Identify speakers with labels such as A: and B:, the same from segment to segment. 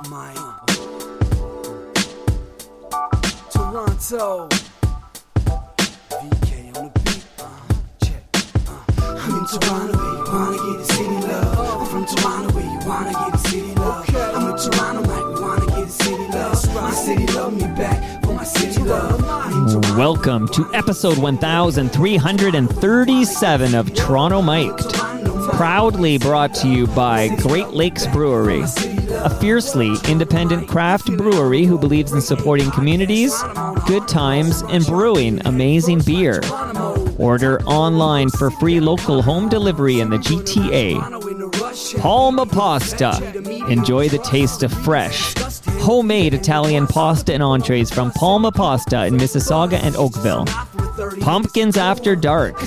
A: Mike. Toronto. VK on the beat. Check. I'm in Toronto where you wanna get the city love. I'm from Toronto where you wanna get the city love. I'm in Toronto like we wanna get the city love. My city love me back for my city love.
B: Welcome to episode 1337 of Toronto Mic'd. Proudly brought to you by Great Lakes Brewery, a fiercely independent craft brewery who believes in supporting communities, good times, and brewing amazing beer. Order online for free local home delivery in the GTA. Palma Pasta. Enjoy the taste of fresh, homemade Italian pasta and entrees from Palma Pasta in Mississauga and Oakville. Pumpkins After Dark.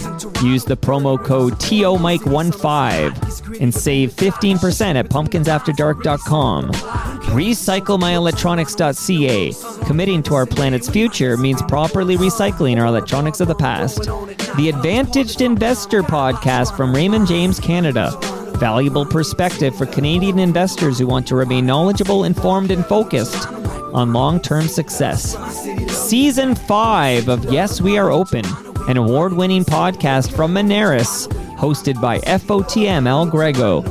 B: Use the promo code TOMIC15 and save 15% at pumpkinsafterdark.com. RecycleMyElectronics.ca. Committing to our planet's future means properly recycling our electronics of the past. The Advantaged Investor Podcast from Raymond James Canada. Valuable perspective for Canadian investors who want to remain knowledgeable, informed, and focused on long-term success. Season 5 of Yes, We Are Open, an award-winning podcast from Monaris, hosted by FOTM Al Grego.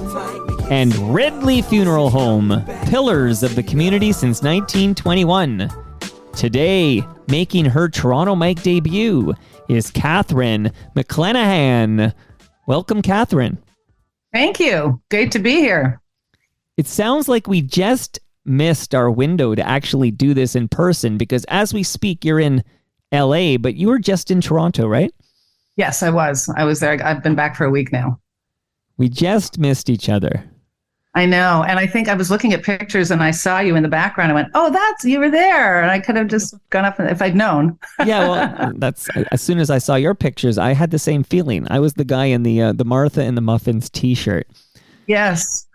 B: And Ridley Funeral Home, pillars of the community since 1921. Today, making her Toronto Mic debut, is Catherine McClenahan. Welcome, Catherine.
C: Thank you. Great to be here.
B: It sounds like we just missed our window to actually do this in person, because as we speak, you're in LA, but you were just in Toronto, right?
C: Yes, I was. I was there. I've been back for a week now.
B: We just missed each other.
C: I know. And I think I was looking at pictures and I saw you in the background. I went, oh, you were there. And I could have just gone up if I'd known.
B: Yeah, well, that's as soon as I saw your pictures, I had the same feeling. I was the guy in the Martha and the Muffins t-shirt.
C: Yes.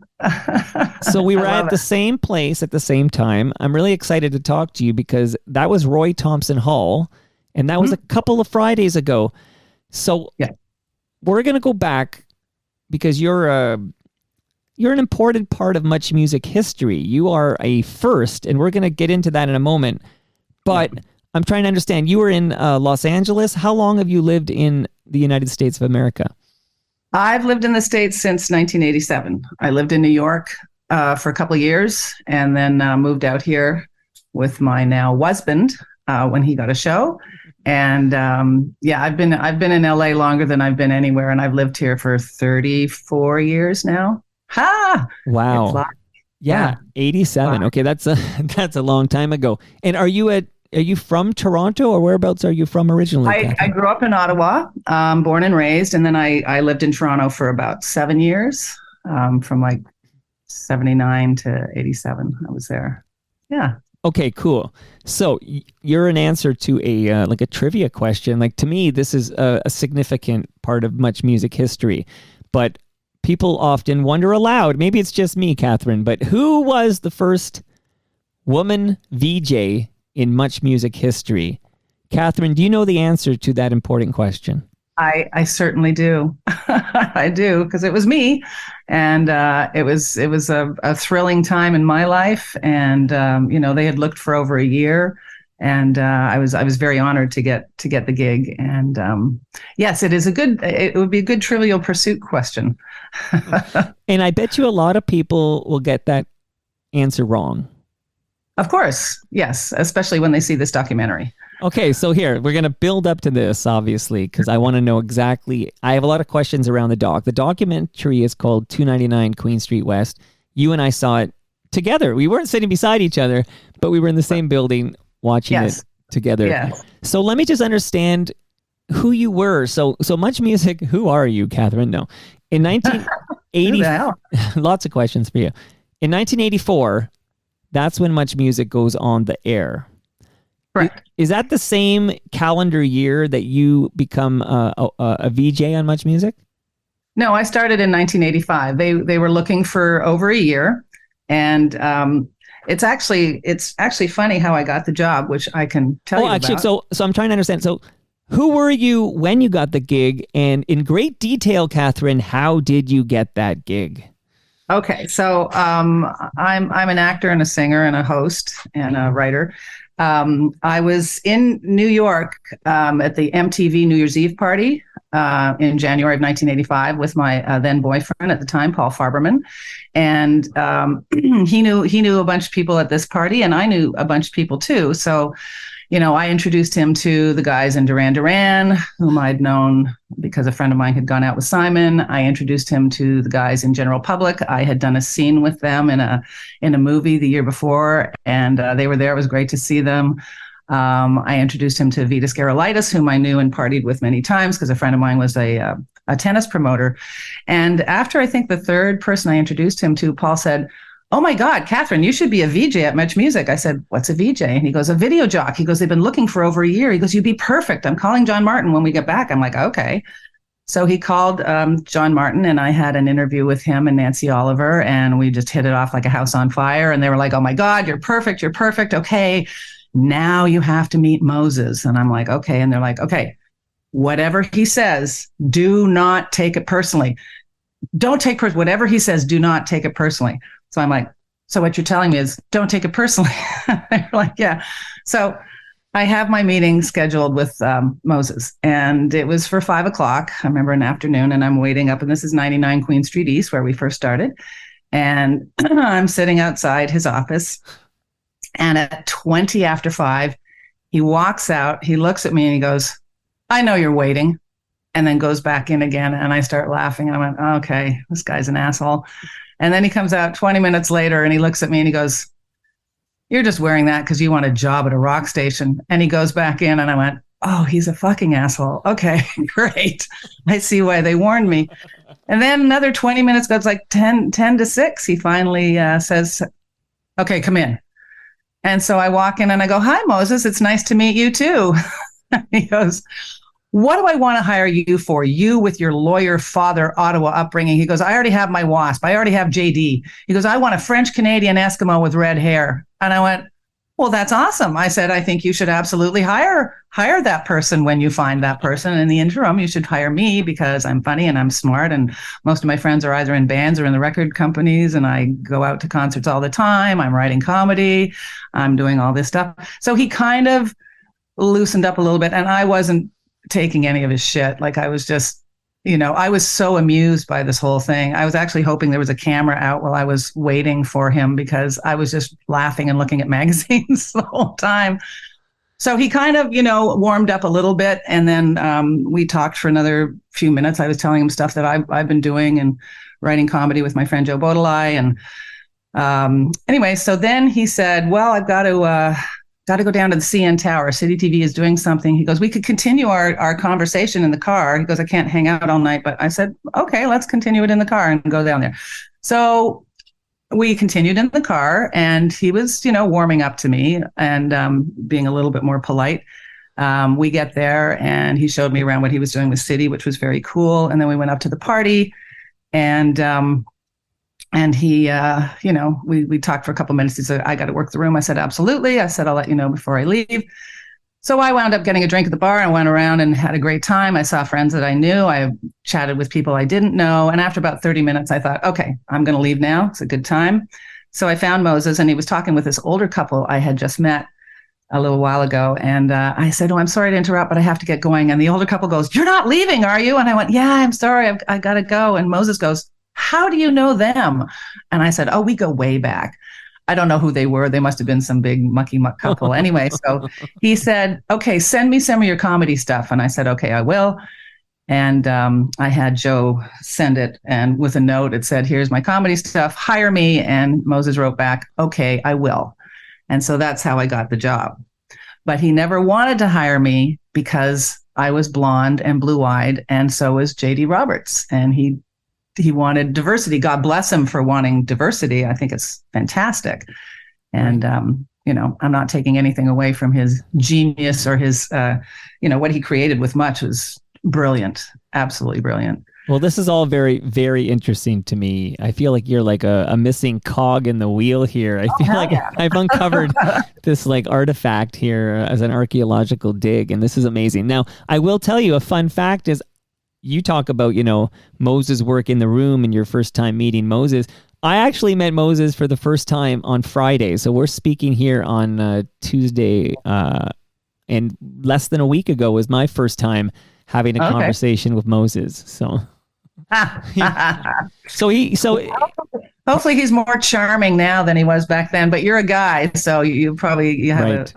B: So we were at the same place at the same time. I'm really excited to talk to you because that was Roy Thompson Hall, and that was a couple of Fridays ago. So we're going to go back because you're an important part of MuchMusic history. You are a first, and we're going to get into that in a moment. But I'm trying to understand, you were in Los Angeles. How long have you lived in the United States of America?
C: I've lived in the States since 1987. I lived in New York for a couple of years and then moved out here with my now husband when he got a show. And I've been in LA longer than I've been anywhere, and I've lived here for 34 years now. Ha!
B: Wow. Yeah, 87. Wow. Okay, that's a long time ago. And are you from Toronto, or whereabouts are you from originally?
C: I grew up in Ottawa, born and raised, and then I lived in Toronto for about 7 years, from like 79 to 87. I was there. Yeah.
B: Okay, cool. So you're an answer to a trivia question. Like, to me, this is a significant part of MuchMusic history, but people often wonder aloud, maybe it's just me, Catherine, but who was the first woman VJ in MuchMusic history? Catherine, do you know the answer to that important question?
C: I certainly do. I do, because it was me, and it was a thrilling time in my life, and they had looked for over a year, and I was very honored to get the gig, and yes, it would be a good Trivial Pursuit question.
B: And I bet you a lot of people will get that answer wrong.
C: Of course, yes, especially when they see this documentary.
B: Okay, so here, we're going to build up to this, obviously, because I want to know exactly. I have a lot of questions around the doc. The documentary is called 299 Queen Street West. You and I saw it together. We weren't sitting beside each other, but we were in the same building watching it together. Yes. So let me just understand who you were. So MuchMusic, who are you, Catherine? No. In 1980, lots of questions for you. In 1984, that's when MuchMusic goes on the air.
C: Correct.
B: Is that the same calendar year that you become a VJ on MuchMusic?
C: No, I started in 1985. They were looking for over a year, and it's actually funny how I got the job, which I can tell you about.
B: So I'm trying to understand. So who were you when you got the gig? And in great detail, Catherine, how did you get that gig?
C: Okay, so I'm an actor and a singer and a host and a writer. I was in New York at the MTV New Year's Eve party in January of 1985 with my then boyfriend at the time, Paul Farberman, and he knew a bunch of people at this party, and I knew a bunch of people too. So, I introduced him to the guys in Duran Duran, whom I'd known because a friend of mine had gone out with Simon. I introduced him to the guys in General Public. I had done a scene with them in a movie the year before, and they were there. It was great to see them. I introduced him to Vitas Gerulaitis, whom I knew and partied with many times because a friend of mine was a tennis promoter. And after I think the third person I introduced him to, Paul said, "Oh my God, Catherine, you should be a VJ at MuchMusic." I said, "What's a VJ?" And he goes, "A video jock." He goes, "They've been looking for over a year." He goes, "You'd be perfect. I'm calling John Martin when we get back." I'm like, okay. So he called John Martin, and I had an interview with him and Nancy Oliver, and we just hit it off like a house on fire. And they were like, "Oh my God, you're perfect. You're perfect. Okay, now you have to meet Moses." And I'm like, okay. And they're like, okay, whatever he says, do not take it personally. Don't take whatever he says, do not take it personally. So I'm like, so what you're telling me is don't take it personally. They're like, yeah. So I have my meeting scheduled with Moses, and it was for 5:00. I remember an afternoon, and I'm waiting up, and this is 99 Queen Street East, where we first started. And I'm sitting outside his office, and at 20 after 5, he walks out, he looks at me, and he goes, "I know you're waiting," and then goes back in again. And I start laughing, and I went, okay, this guy's an asshole. And then he comes out 20 minutes later, and he looks at me, and he goes, "You're just wearing that because you want a job at a rock station." And he goes back in, and I went, oh, he's a fucking asshole. Okay, great. I see why they warned me. And then another 20 minutes goes, like 10 to 6. He finally says, "Okay, come in." And so I walk in and I go, "Hi, Moses. It's nice to meet you too." He goes, "What do I want to hire you for? You with your lawyer father, Ottawa upbringing." He goes, "I already have my WASP. I already have JD." He goes, "I want a French Canadian Eskimo with red hair." And I went, "Well, that's awesome." I said, "I think you should absolutely hire that person when you find that person. In the interim, you should hire me because I'm funny and I'm smart. And most of my friends are either in bands or in the record companies. And I go out to concerts all the time. I'm writing comedy. I'm doing all this stuff." So he kind of loosened up a little bit, and I wasn't taking any of his shit. Like, I was just, I was so amused by this whole thing. I was actually hoping there was a camera out while I was waiting for him, because I was just laughing and looking at magazines the whole time. So he kind of, warmed up a little bit, and then we talked for another few minutes. I was telling him stuff that I've been doing and writing comedy with my friend Joe Bodalai. And anyway, so then he said, "Well, I've got to go down to the CN Tower. City TV is doing something." He goes, "We could continue our conversation in the car." He goes, "I can't hang out all night." But I said, okay, let's continue it in the car and go down there. So we continued in the car, and he was, warming up to me and being a little bit more polite. We get there, and he showed me around what he was doing with City, which was very cool. And then we went up to the party, and he, we talked for a couple of minutes. He said, "I got to work the room." I said, "Absolutely." I said, "I'll let you know before I leave." So I wound up getting a drink at the bar. I went around and had a great time. I saw friends that I knew. I chatted with people I didn't know. And after about 30 minutes, I thought, okay, I'm going to leave now. It's a good time. So I found Moses, and he was talking with this older couple I had just met a little while ago. And I said, "Oh, I'm sorry to interrupt, but I have to get going." And the older couple goes, "You're not leaving, are you?" And I went, "Yeah, I'm sorry. I got to go." And Moses goes, "How do you know them?" And I said, "Oh, we go way back." I don't know who they were. They must have been some big mucky muck couple. Anyway, so he said, "Okay, send me some of your comedy stuff." And I said, "Okay, I will." And I had Joe send it, and with a note, it said, "Here's my comedy stuff. Hire me." And Moses wrote back, "Okay, I will." And so that's how I got the job. But he never wanted to hire me because I was blonde and blue-eyed, and so was JD Roberts. And he wanted diversity. God bless him for wanting diversity. I think it's fantastic. And, I'm not taking anything away from his genius or his, what he created with Much was brilliant. Absolutely brilliant.
B: Well, this is all very, very interesting to me. I feel like you're like a missing cog in the wheel here. I feel like I've uncovered this like artifact here as an archaeological dig, and this is amazing. Now, I will tell you a fun fact is, you talk about, Moses' work in the room and your first time meeting Moses. I actually met Moses for the first time on Friday. So we're speaking here on Tuesday. And less than a week ago was my first time having a conversation with Moses. So,
C: hopefully he's more charming now than he was back then, but you're a guy, so you have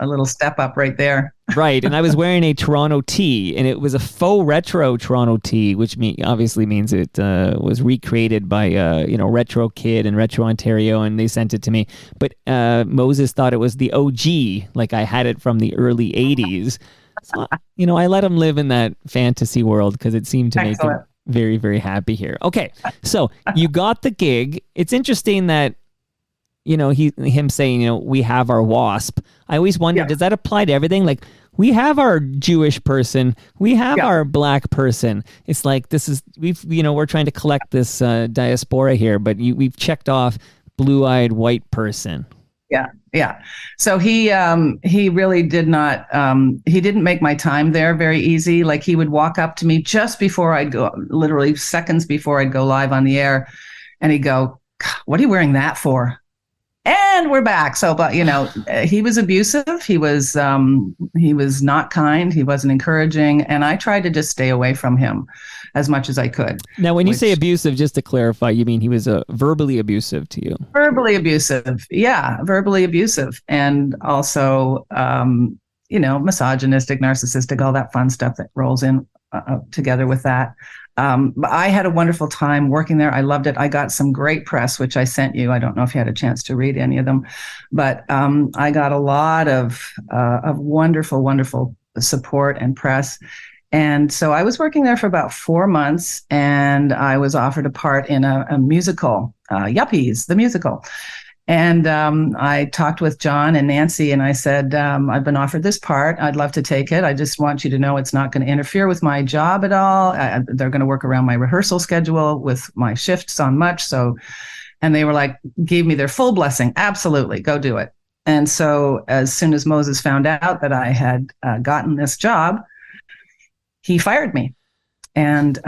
C: a little step up right there.
B: Right. And I was wearing a Toronto tee, and it was a faux retro Toronto tee, which obviously means it was recreated by Retro Kid and Retro Ontario, and they sent it to me. But Moses thought it was the OG, like I had it from the early 80s. So, I let him live in that fantasy world because it seemed to make him very, very happy here. Okay, so you got the gig. It's interesting that, him saying, we have our WASP. I always wonder, does that apply to everything? Like, we have our Jewish person, we have our black person. It's like, we're trying to collect this diaspora here, but we've checked off blue-eyed white person.
C: Yeah. So he really did not, he didn't make my time there very easy. Like, he would walk up to me just before I'd go, literally seconds before I'd go live on the air. And he'd go, "What are you wearing that for?" And we're back. So, but he was abusive. He was not kind. He wasn't encouraging. And I tried to just stay away from him as much as I could.
B: Now, when you say abusive, just to clarify, you mean he was verbally abusive to you?
C: Verbally abusive. Yeah. Verbally abusive. And also, misogynistic, narcissistic, all that fun stuff that rolls in together with that. But I had a wonderful time working there. I loved it. I got some great press, which I sent you. I don't know if you had a chance to read any of them, but I got a lot of wonderful, wonderful support and press. And so I was working there for about 4 months, and I was offered a part in a musical, Yuppies, the musical. And I talked with John and Nancy, and I said, I've been offered this part. I'd love to take it. I just want you to know it's not going to interfere with my job at all. They're going to work around my rehearsal schedule with my shifts on Much. So, and they were like, gave me their full blessing. Absolutely, go do it. And so as soon as Moses found out that I had gotten this job, he fired me. And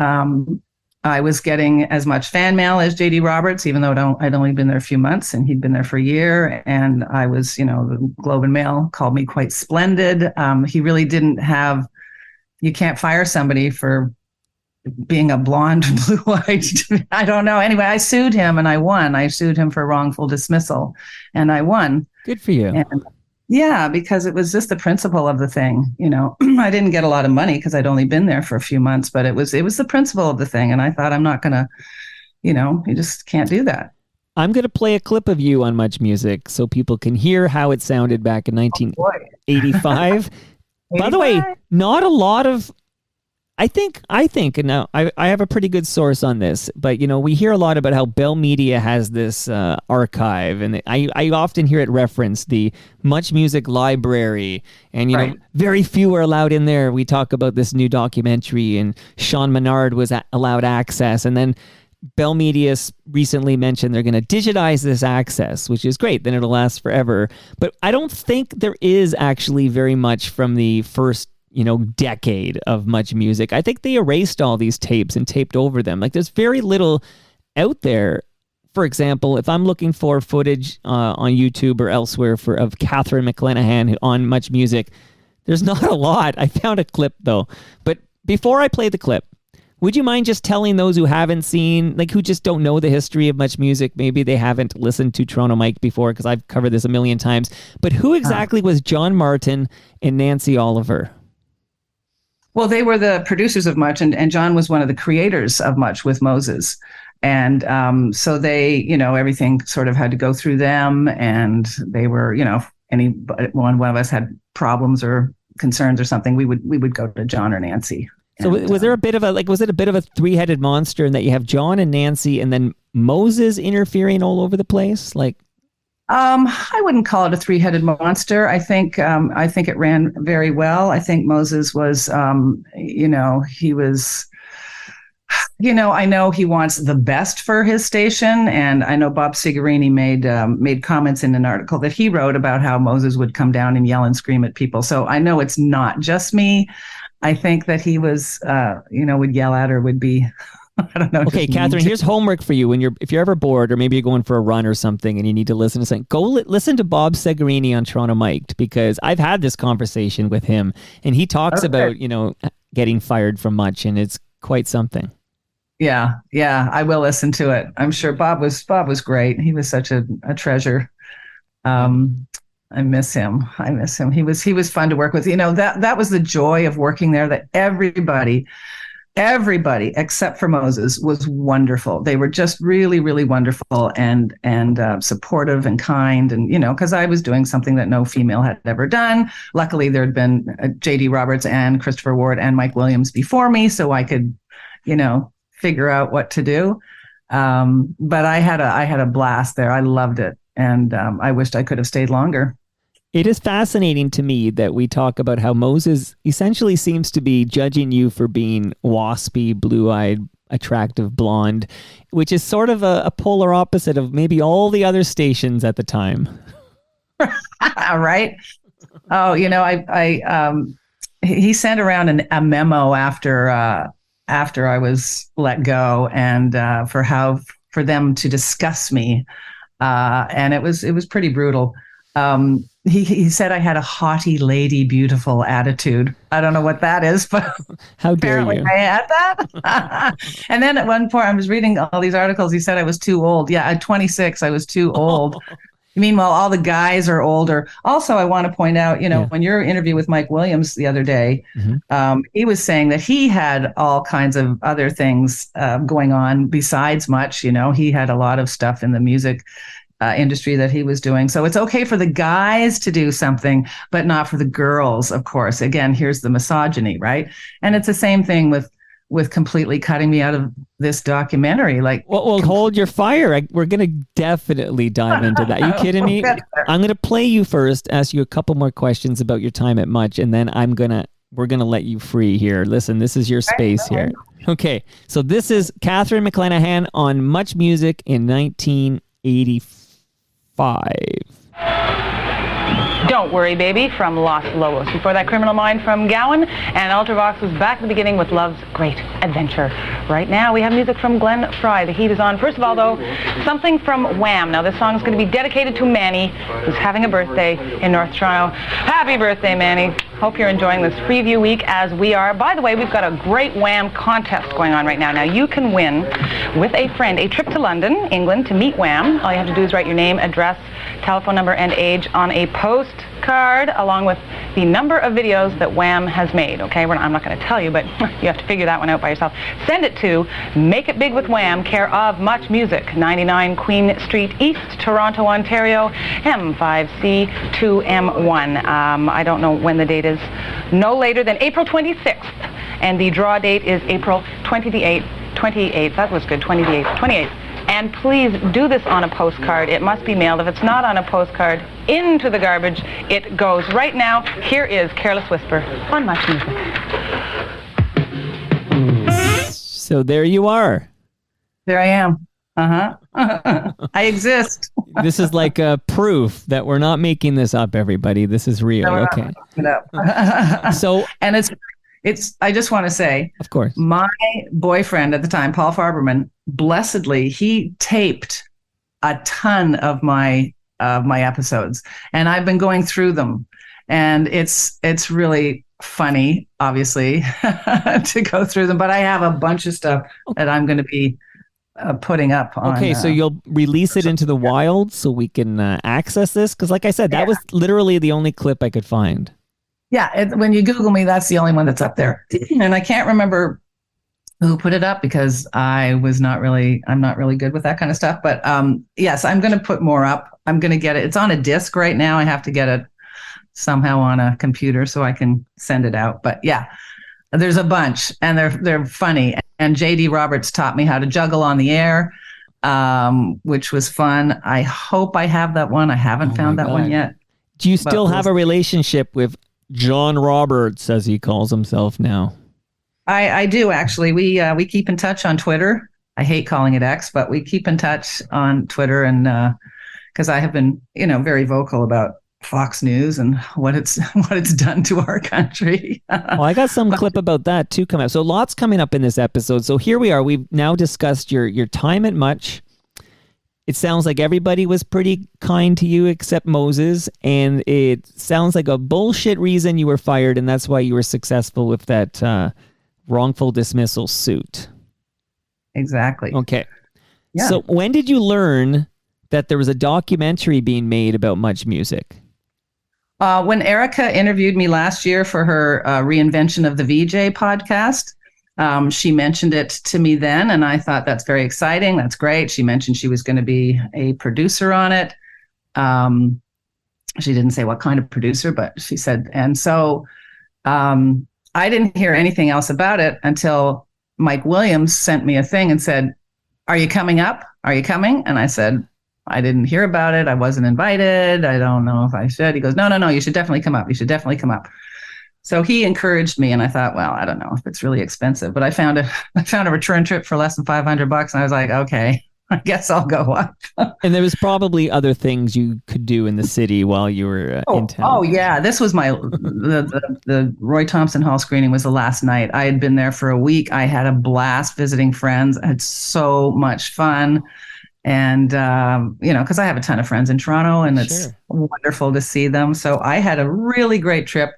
C: I was getting as much fan mail as J.D. Roberts, even though I'd only been there a few months and he'd been there for a year. And I was, the Globe and Mail called me quite splendid. He really didn't have, you can't fire somebody for being a blonde, blue-eyed, I don't know. Anyway, I sued him and I won. I sued him for wrongful dismissal and I won.
B: Good for you.
C: And yeah, because it was just the principle of the thing. I didn't get a lot of money because I'd only been there for a few months, but it was the principle of the thing. And I thought, I'm not going to, you just can't do that.
B: I'm going to play a clip of you on MuchMusic so people can hear how it sounded back in 1985. By the way, not a lot of, I think, and now I have a pretty good source on this, but we hear a lot about how Bell Media has this archive, and I often hear it referenced, the MuchMusic library, and very few are allowed in there. We talk about this new documentary, and Sean Menard was allowed access, and then Bell Media recently mentioned they're going to digitize this access, which is great. Then it'll last forever. But I don't think there is actually very much from the first decade of MuchMusic. I think they erased all these tapes and taped over them. Like, there's very little out there. For example, if I'm looking for footage on YouTube or elsewhere of Catherine McClenahan on MuchMusic, there's not a lot. I found a clip though. But before I play the clip, would you mind just telling those who haven't seen, like who just don't know the history of MuchMusic, maybe they haven't listened to Toronto Mike before, because I've covered this a million times, but who exactly was John Martin and Nancy Oliver?
C: Well, they were the producers of Much, and John was one of the creators of Much with Moses. And so they, everything sort of had to go through them. And they were, any one of us had problems or concerns or something, we would go to John or Nancy.
B: So was there a bit of was it a bit of a three-headed monster in that you have John and Nancy and then Moses interfering all over the place?
C: I wouldn't call it a three-headed monster. I think it ran very well. I think Moses was, he was, I know he wants the best for his station. And I know Bob Cigarini made comments in an article that he wrote about how Moses would come down and yell and scream at people. So I know it's not just me. I think that he was, would yell at or would be I don't know.
B: Okay,
C: just
B: Catherine,
C: need to.
B: here's homework for you. If you're ever bored, or maybe you're going for a run or something, and you need to listen to something, go listen to Bob Segarini on Toronto Mic'd, because I've had this conversation with him, and he talks
C: Okay.
B: about getting fired from Much, and it's quite something.
C: Yeah, yeah, I will listen to it. I'm sure Bob was great. He was such a treasure. I miss him. I miss him. He was fun to work with. That was the joy of working there, that everybody except for Moses was wonderful. They were just really, really wonderful and supportive and kind. And because I was doing something that no female had ever done. Luckily, there had been J.D. Roberts and Christopher Ward and Mike Williams before me, so I could, figure out what to do. But I had a blast there. I loved it, and I wished I could have stayed longer.
B: It is fascinating to me that we talk about how Moses essentially seems to be judging you for being waspy, blue-eyed, attractive blonde, which is sort of a polar opposite of maybe all the other stations at the time.
C: Right? Oh, he sent around a memo after I was let go, and for them to discuss me, and it was pretty brutal. He said I had a haughty lady, beautiful attitude. I don't know what that is, but
B: how dare
C: apparently
B: you?
C: I had that. And then at one point, I was reading all these articles. He said I was too old. Yeah, at 26, I was too old. Meanwhile, all the guys are older. Also, I want to point out, when your interview with Mike Williams the other day, he was saying that he had all kinds of other things going on besides Much. He had a lot of stuff in the music industry that he was doing. So it's okay for the guys to do something, but not for the girls, of course. Again, here's the misogyny, right? And it's the same thing with completely cutting me out of this documentary. Like,
B: well, hold your fire. We're going to definitely dive into that. Are you kidding me? I'm going to play you first, ask you a couple more questions about your time at Much, and then we're going to let you free here. Listen, this is your space here. Okay, so this is Catherine McClenahan on MuchMusic in 1985.
D: Don't Worry Baby from Los Lobos. Before that, Criminal Mind from Gowan, and Ultravox was back at the beginning with Love's Great Adventure. Right now we have music from Glenn Frey. The heat is on. First of all, though, something from Wham. Now this song is going to be dedicated to Manny, who's having a birthday in North Toronto. Happy birthday, Manny. Hope you're enjoying this preview week as we are. By the way, we've got a great Wham contest going on right now. Now you can win with a friend a trip to London, England, to meet Wham. All you have to do is write your name, address, telephone number, and age on a postcard, along with the number of videos that Wham has made. Okay, I'm not going to tell you, but you have to figure that one out by yourself. Send it to Make It Big with Wham, care of MuchMusic, 99 Queen Street East, Toronto, Ontario, M5C2M1. I don't know when the date is. No later than April 26th, and the draw date is April 28th. That was good. 28th. And please do this on a postcard. It must be mailed. If it's not on a postcard, into the garbage it goes. Right now, here is Careless Whisper on MuchMusic.
B: So there you are.
C: There I am. I exist.
B: This is like a proof that we're not making this up, everybody. This is real. Okay. So,
C: and it's I just want to say,
B: of course,
C: my boyfriend at the time, Paul Farberman, blessedly, he taped a ton of my episodes, and I've been going through them, and it's really funny, obviously, to go through them. But I have a bunch of stuff that I'm going to be putting up on.
B: Okay, so you'll release it into the wild so we can access this? Because like I said, that was literally the only clip I could find.
C: Yeah, when you Google me, that's the only one that's up there. And I can't remember who put it up because I'm not really good with that kind of stuff. But yes, I'm going to put more up. I'm going to get it. It's on a disc right now. I have to get it somehow on a computer so I can send it out. But yeah, there's a bunch, and they're funny. And J.D. Roberts taught me how to juggle on the air, which was fun. I hope I have that one. I haven't found that one yet.
B: Do you still have a relationship with John Roberts, as he calls himself now?
C: I do, actually. We keep in touch on Twitter. I hate calling it X, but we keep in touch on Twitter, and because I have been, very vocal about Fox News and what it's done to our country.
B: Well, I got some clip about that too coming up. So lots coming up in this episode. So here we are. We've now discussed your time at Much. It sounds like everybody was pretty kind to you except Moses, and it sounds like a bullshit reason you were fired, and that's why you were successful with that wrongful dismissal suit.
C: Exactly.
B: Okay.
C: Yeah.
B: So when did you learn that there was a documentary being made about MuchMusic?
C: When Erica interviewed me last year for her reinvention of the VJ podcast, she mentioned it to me then, and I thought that's very exciting. That's great. She mentioned she was going to be a producer on it. She didn't say what kind of producer, but she said, and so I didn't hear anything else about it until Mike Williams sent me a thing and said, "Are you coming up? Are you coming?" And I said, "I didn't hear about it. I wasn't invited. I don't know if I should." He goes, No, you should definitely come up. You should definitely come up. So he encouraged me, and I thought, well, I don't know if it's really expensive, but I found a return trip for less than $500, and I was like, okay, I guess I'll go up.
B: And there was probably other things you could do in the city while you were in town.
C: Oh yeah, this was the Roy Thompson Hall screening was the last night. I had been there for a week. I had a blast visiting friends. I had so much fun. And, because I have a ton of friends in Toronto, and it's wonderful to see them. So I had a really great trip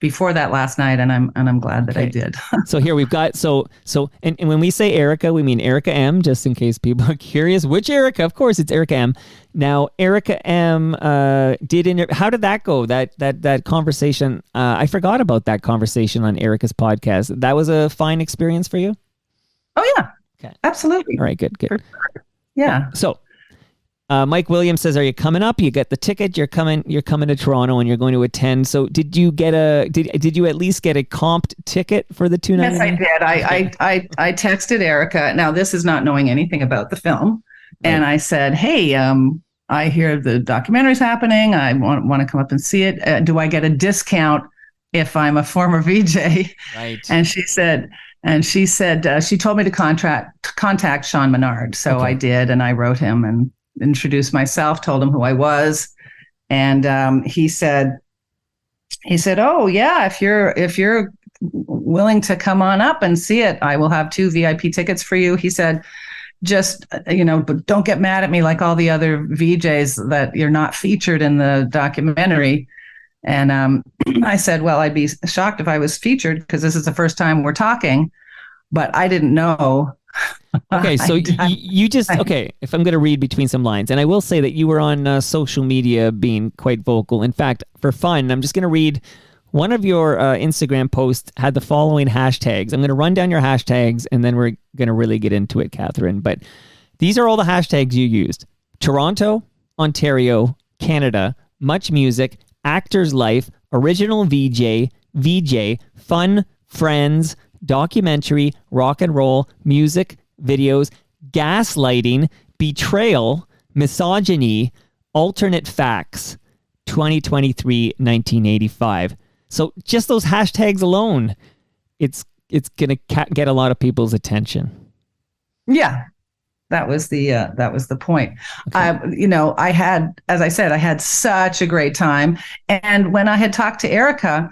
C: before that last night, and I'm glad that I did.
B: So here we've got, and when we say Erica, we mean Erica M, just in case people are curious. Which Erica? Of course, it's Erica M. Now, Erica M how did that go? That conversation, I forgot about that conversation on Erica's podcast. That was a fine experience for you?
C: Oh, yeah.
B: Okay.
C: Absolutely.
B: All right, good.
C: Yeah.
B: So, Mike Williams says, "Are you coming up? You get the ticket. You're coming to Toronto, and you're going to attend." So, did you get did you at least get a comped ticket for the $299?
C: Yes, I did. I texted Erica. Now, this is not knowing anything about the film, and I said, "Hey, I hear the documentary's happening. I want to come up and see it. Do I get a discount if I'm a former VJ?"
B: Right.
C: And she said. She told me to contact Sean Menard. So I did, and I wrote him and introduced myself, told him who I was. And he said, "Oh yeah, if you're willing to come on up and see it, I will have 2 VIP tickets for you." He said, "Just, but don't get mad at me like all the other VJs that you're not featured in the documentary." And I said, "Well, I'd be shocked if I was featured because this is the first time we're talking," but I didn't know.
B: Okay, so you just, if I'm going to read between some lines, and I will say that you were on social media being quite vocal. In fact, for fun, I'm just going to read one of your Instagram posts had the following hashtags. I'm going to run down your hashtags, and then we're going to really get into it, Catherine. But these are all the hashtags you used: Toronto, Ontario, Canada, MuchMusic, Actor's Life, Original VJ, Fun, Friends, Documentary, Rock and Roll, Music, Videos, Gaslighting, Betrayal, Misogyny, Alternate Facts, 2023, 1985. So just those hashtags alone, it's going to get a lot of people's attention.
C: Yeah. That was the point. Okay. I had, as I said, I had such a great time. And when I had talked to Erica,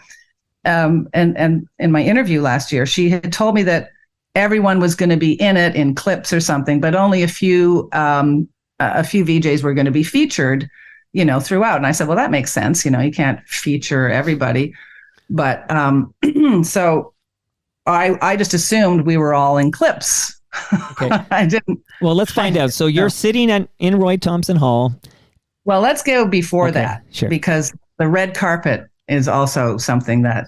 C: and in my interview last year, she had told me that everyone was going to be in it in clips or something, but only a few VJs were going to be featured, throughout. And I said, well, that makes sense. You can't feature everybody. But so I just assumed we were all in clips.
B: Okay.
C: I didn't.
B: Well, let's find out. So you're sitting in Roy Thompson Hall.
C: Well, let's go before that,
B: sure.
C: Because the red carpet is also something that,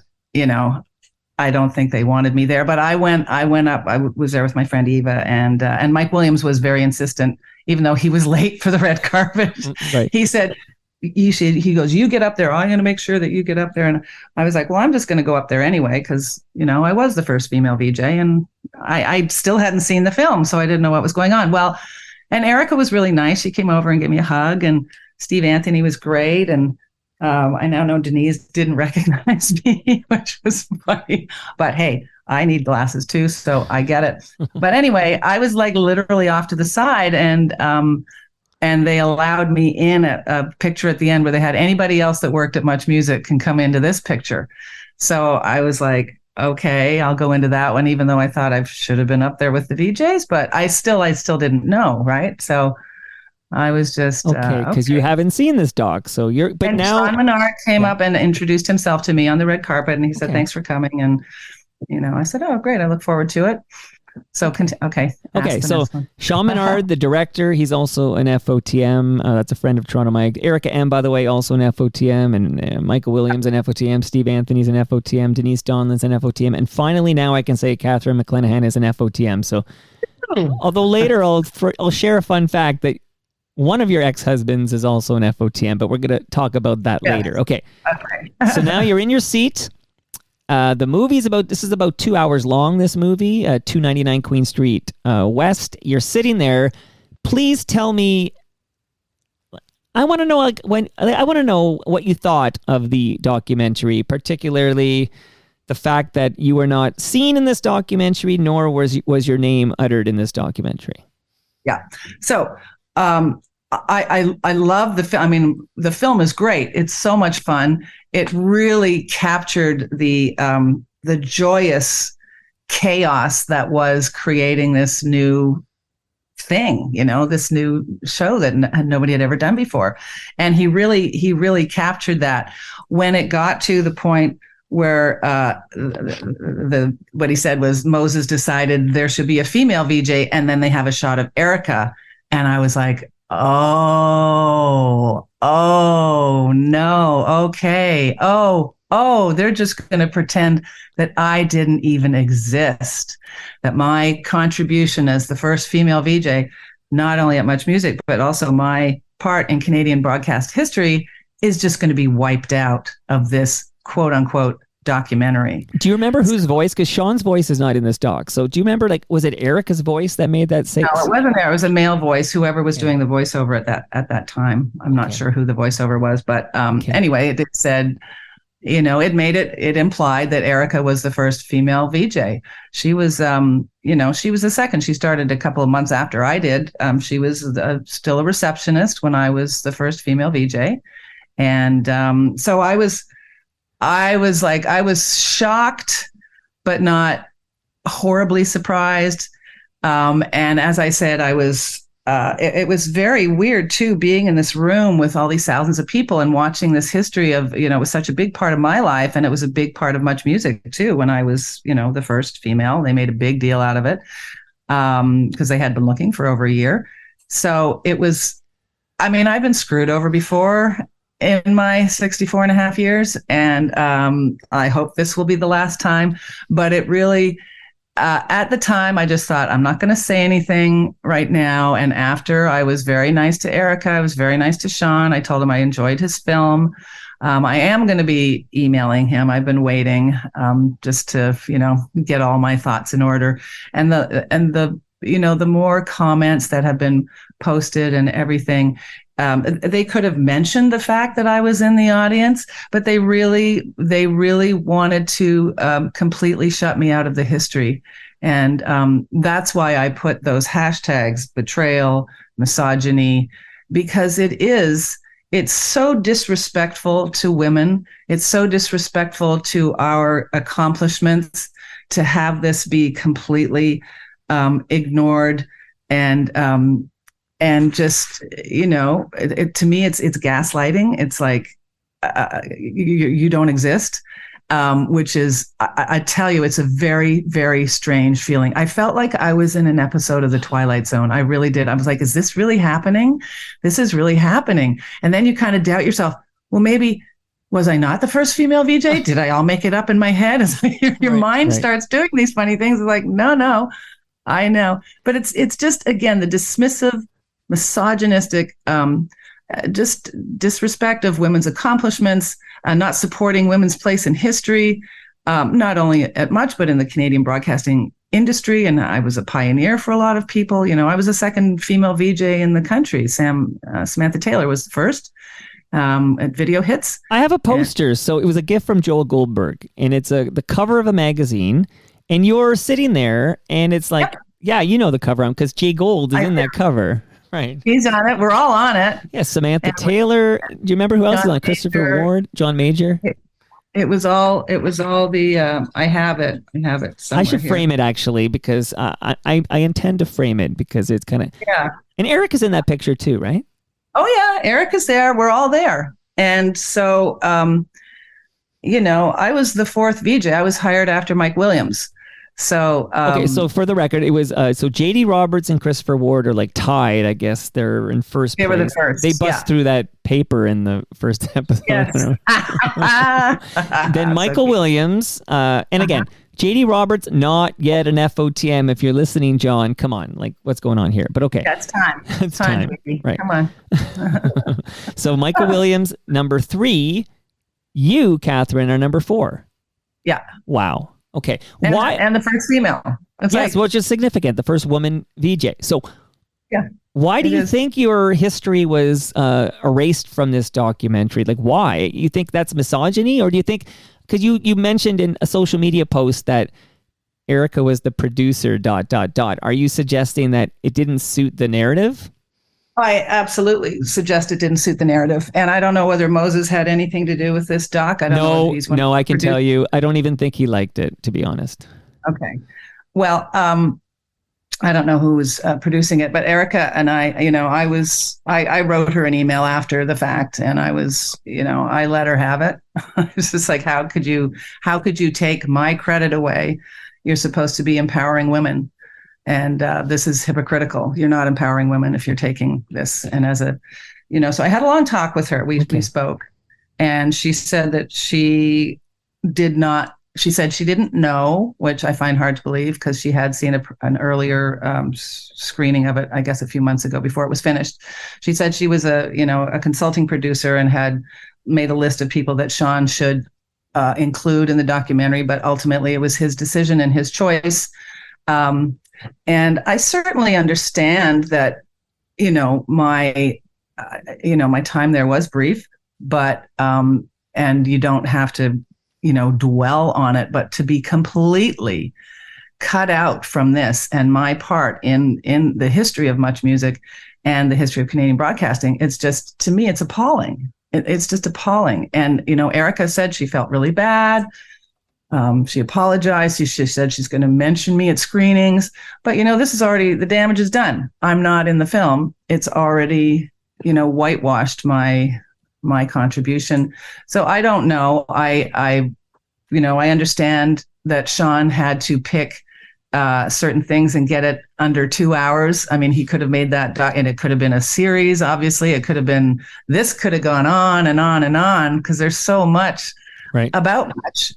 C: I don't think they wanted me there, but I went up. I was there with my friend Eva, and Mike Williams was very insistent, even though he was late for the red carpet.
B: Right.
C: He said, he goes, "You get up there. I'm going to make sure that you get up there." And I was like, well, I'm just going to go up there anyway, because, I was the first female VJ, and I still hadn't seen the film, so I didn't know what was going on. Well, and Erica was really nice. She came over and gave me a hug, and Steve Anthony was great. And I now know Denise didn't recognize me, which was funny. But hey, I need glasses too, so I get it. But anyway, I was like literally off to the side, and and they allowed me in a picture at the end where they had anybody else that worked at MuchMusic can come into this picture. So I was like, okay, I'll go into that one, even though I thought I should have been up there with the VJs, but I still didn't know, right? So I was just
B: okay, because you haven't seen this doc, so but
C: and
B: now
C: Sean Menard came up and introduced himself to me on the red carpet, and he said, "Thanks for coming." And I said, "Oh, great! I look forward to it." So okay.
B: So Sean Menard, the director, he's also an FOTM. That's a friend of Toronto Mike. Erica M, by the way, also an FOTM, and Michael Williams an FOTM. Steve Anthony's an FOTM. Denise Donlan's an FOTM, and finally now I can say Catherine McClenahan is an FOTM. So, although later I'll share a fun fact that one of your ex-husbands is also an FOTM, but we're going to talk about that later. Okay. So now you're in your seat. The movie's this is about 2 hours long, this movie, 299 Queen Street West. You're sitting there. Please tell me, I want to know what you thought of the documentary, particularly the fact that you were not seen in this documentary, nor was your name uttered in this documentary.
C: Yeah. So, I love the film. I mean, the film is great. It's so much fun. It really captured the joyous chaos that was creating this new thing, this new show that nobody had ever done before. And he really captured that. When it got to the point where what he said was Moses decided there should be a female VJ, and then they have a shot of Erica. And I was like, oh no, okay. Oh, they're just going to pretend that I didn't even exist, that my contribution as the first female VJ, not only at MuchMusic, but also my part in Canadian broadcast history, is just going to be wiped out of this quote unquote documentary.
B: Do you remember whose voice? Because Sean's voice is not in this doc. So do you remember, was it Erica's voice that made that say?
C: No, it wasn't there. It was a male voice, whoever was doing the voiceover at that time. I'm not sure who the voiceover was, but anyway, it said, it implied that Erica was the first female VJ. She was, she was the second. She started a couple of months after I did. She was still a receptionist when I was the first female VJ. And so I was shocked, but not horribly surprised. And as I said, it was very weird too, being in this room with all these thousands of people and watching this history of, it was such a big part of my life. And it was a big part of MuchMusic too. When I was, the first female, they made a big deal out of it because they had been looking for over a year. So it was, I've been screwed over before in my 64 and a half years. And I hope this will be the last time. But it really, at the time, I just thought, I'm not going to say anything right now. And after, I was very nice to Erica. I was very nice to Sean. I told him I enjoyed his film. I am going to be emailing him. I've been waiting just to, get all my thoughts in order. And the more comments that have been posted and everything, they could have mentioned the fact that I was in the audience, but they really wanted to completely shut me out of the history. And that's why I put those hashtags, betrayal, misogyny, because it's so disrespectful to women. It's so disrespectful to our accomplishments to have this be completely ignored and just, to me, it's gaslighting. It's like you don't exist, which is, I tell you, it's a very, very strange feeling. I felt like I was in an episode of The Twilight Zone. I really did. I was like, is this really happening? This is really happening. And then you kind of doubt yourself. Well, maybe, was I not the first female VJ? Did I all make it up in my head? Your mind starts doing these funny things. It's like, no, I know. But it's just, again, the dismissive, misogynistic, just disrespect of women's accomplishments, not supporting women's place in history, not only at Much, but in the Canadian broadcasting industry. And I was a pioneer for a lot of people. I was the second female VJ in the country. Samantha Taylor was the first at Video Hits.
B: I have a poster. So it was a gift from Joel Goldberg, and it's the cover of a magazine, and you're sitting there, and it's like, yeah, the cover because Jay Gold is in that cover. Right.
C: He's on it. We're all on it.
B: Yeah, Samantha
C: And
B: Taylor. Do you remember who else was
C: John
B: on? Christopher
C: Major.
B: Ward, John Major.
C: It was all the. I have it. Somewhere
B: I should
C: here.
B: frame it actually because I intend to frame it because it's kind of.
C: Yeah.
B: And Eric is in that picture too, right?
C: Oh yeah, Eric is there. We're all there. And so, I was the fourth VJ. I was hired after Mike Williams. So
B: okay, so for the record, it was so JD Roberts and Christopher Ward are like tied. I guess they're in first place.
C: They were the first.
B: They bust through that paper in the first episode.
C: Yes.
B: Then Michael Williams, and again, JD Roberts, not yet an FOTM. If you're listening, John, come on, like what's going on here? But okay,
C: That's time.
B: It's time.
C: Baby.
B: Right.
C: Come on.
B: So Michael Williams, number 3. You, Catherine, are number 4.
C: Yeah.
B: Wow. Okay.
C: And,
B: Why?
C: And the first female. It's
B: Yes, which is significant. The first woman VJ. So,
C: Yeah,
B: why do
C: it
B: you
C: is.
B: think your history was erased from this documentary? Like, why? You think that's misogyny, or do you think? Because you mentioned in a social media post that Erica was the producer. ... Are you suggesting that it didn't suit the narrative?
C: I absolutely suggest it didn't suit the narrative. And I don't know whether Moses had anything to do with this doc. I don't know
B: No,
C: whether he's one
B: no.
C: of the
B: I can tell
C: producers.
B: you, I don't even think he liked it, to be honest.
C: Okay. Well, I don't know who was producing it, but Erica and I wrote her an email after the fact, and I let her have it. It's just like, how could you take my credit away? You're supposed to be empowering women. And this is hypocritical. You're not empowering women if you're taking this. And so I had a long talk with her. We spoke, and she said that she said she didn't know, which I find hard to believe because she had seen an earlier screening of it, I guess a few months ago before it was finished. She said she was a consulting producer and had made a list of people that Sean should include in the documentary, but ultimately it was his decision and his choice. And I certainly understand that, my time there was brief, but, and you don't have to, dwell on it, but to be completely cut out from this and my part in the history of MuchMusic and the history of Canadian broadcasting, it's just, to me, it's appalling. It's just appalling. And, Erica said she felt really bad. She apologized. She said she's going to mention me at screenings, but this is already, the damage is done. I'm not in the film. It's already, whitewashed my contribution. So I don't know. I understand that Sean had to pick certain things and get it under 2 hours. I mean, he could have made that and it could have been a series. Obviously, it could have been. This could have gone on and on and on because there's so much about Much.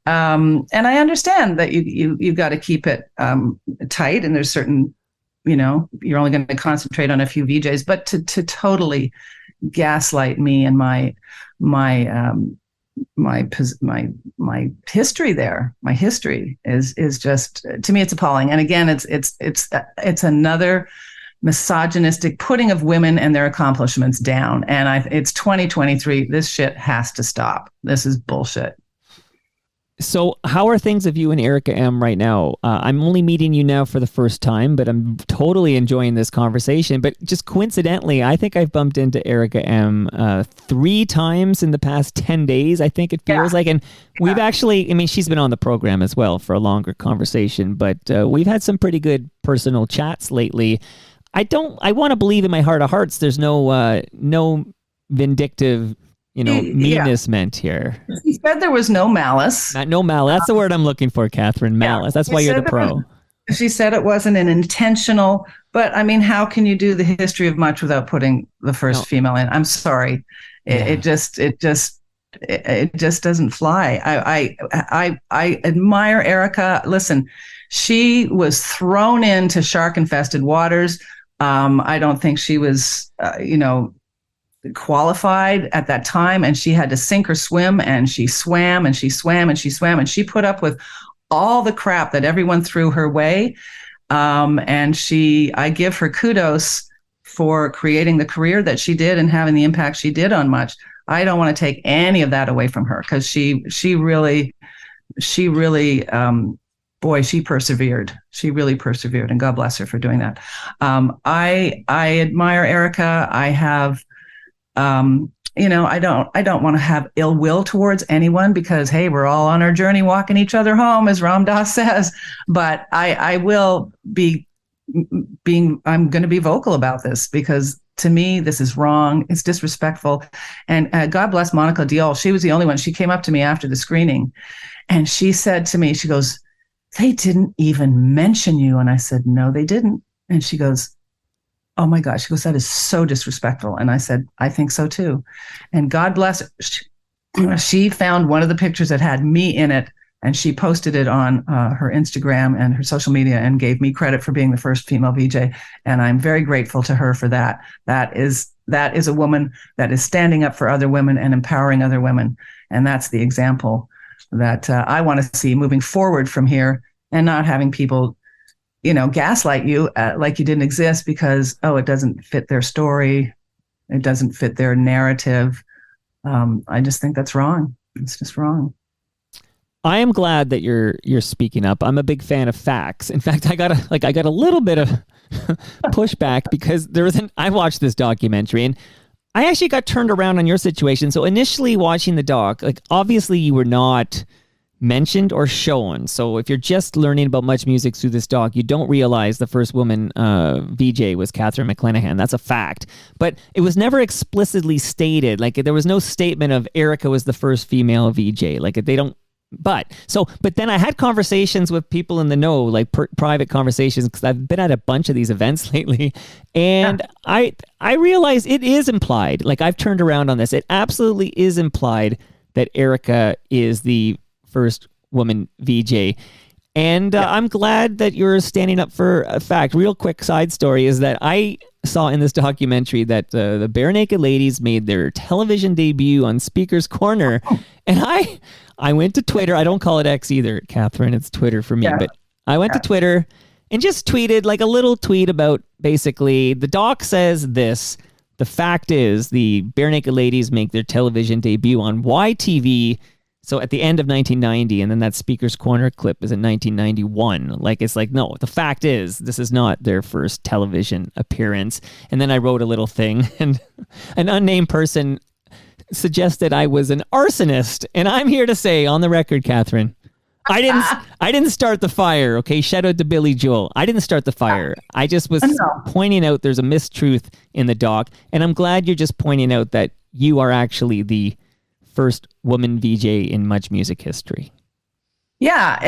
C: And I understand that you've got to keep it tight, and there's certain, you're only going to concentrate on a few VJs, but to totally gaslight me and my history there, my history is just, to me, it's appalling. And again, it's another misogynistic putting of women and their accomplishments down. And it's 2023. This shit has to stop. This is bullshit.
B: So how are things with you and Erica M right now? I'm only meeting you now for the first time, but I'm totally enjoying this conversation. But just coincidentally, I think I've bumped into Erica M 3 times in the past 10 days, I think it feels like. And we've actually, she's been on the program as well for a longer conversation, but we've had some pretty good personal chats lately. I want to believe in my heart of hearts there's no vindictive meanness meant here.
C: She said there was no malice.
B: No malice. That's the word I'm looking for, Catherine. Malice. That's why you're the pro.
C: She said it wasn't an intentional, but how can you do the history of Much without putting the first female in? I'm sorry. It just doesn't fly. I admire Erica. Listen, she was thrown into shark-infested waters. I don't think she was, qualified at that time, and she had to sink or swim, and she swam and she swam and she swam, and she put up with all the crap that everyone threw her way. And I give her kudos for creating the career that she did and having the impact she did on Much. I don't want to take any of that away from her because she really boy, she persevered. She really persevered, and God bless her for doing that. I admire Erica. I have, I don't want to have ill will towards anyone because, hey, we're all on our journey walking each other home, as Ram Dass says. But I will I'm going to be vocal about this because to me, this is wrong. It's disrespectful. And God bless Monica Diol. She was the only one. She came up to me after the screening and she said to me, she goes, "They didn't even mention you." And I said, "No, they didn't." And she goes, "Oh my gosh." She goes, "That is so disrespectful." And I said, "I think so too." And God bless her. She found one of the pictures that had me in it and she posted it on her Instagram and her social media and gave me credit for being the first female VJ. And I'm very grateful to her for that. That is a woman that is standing up for other women and empowering other women. And that's the example that I want to see moving forward from here, and not having people, gaslight you like you didn't exist because, it doesn't fit their story. It doesn't fit their narrative. I just think that's wrong. It's just wrong.
B: I am glad that you're speaking up. I'm a big fan of facts. In fact, I got a little bit of pushback because I watched this documentary and I actually got turned around on your situation. So initially watching the doc, obviously you were not mentioned or shown. So if you're just learning about MuchMusic through this doc, you don't realize the first woman VJ was Catherine McClenahan. That's a fact. But it was never explicitly stated. There was no statement of Erica was the first female VJ. But then I had conversations with people in the know, private conversations, because I've been at a bunch of these events lately, and yeah. I realize it is implied. I've turned around on this. It absolutely is implied that Erica is the first woman VJ. And I'm glad that you're standing up for a fact. Real quick side story is that I saw in this documentary that the Bare Naked Ladies made their television debut on Speaker's Corner. And I went to Twitter. I don't call it X either, Catherine. It's Twitter for me. Yeah. But I went to Twitter and just tweeted a little tweet about basically the doc says this. The fact is the Bare Naked Ladies make their television debut on YTV. So at the end of 1990, and then that Speaker's Corner clip is in 1991. No, the fact is this is not their first television appearance. And then I wrote a little thing, and an unnamed person suggested I was an arsonist. And I'm here to say, on the record, Catherine, I didn't start the fire. Okay, shout out to Billy Joel. I didn't start the fire. I just was pointing out there's a mistruth in the doc, and I'm glad you're just pointing out that you are actually the first woman VJ in MuchMusic history.
C: Yeah,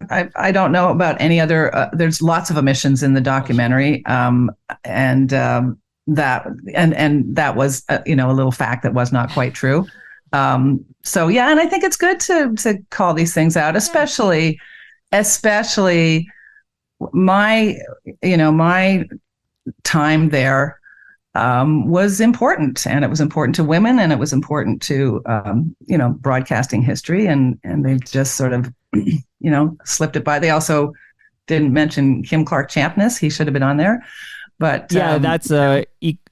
C: I don't know about any other. There's lots of omissions in the documentary, and that was a little fact that was not quite true. So yeah, and I think it's good to call these things out, especially my time there was important, and it was important to women, and it was important to broadcasting history, and they've just sort of slipped it by. They also didn't mention Kim Clark Champness. He should have been on there, but
B: yeah, that's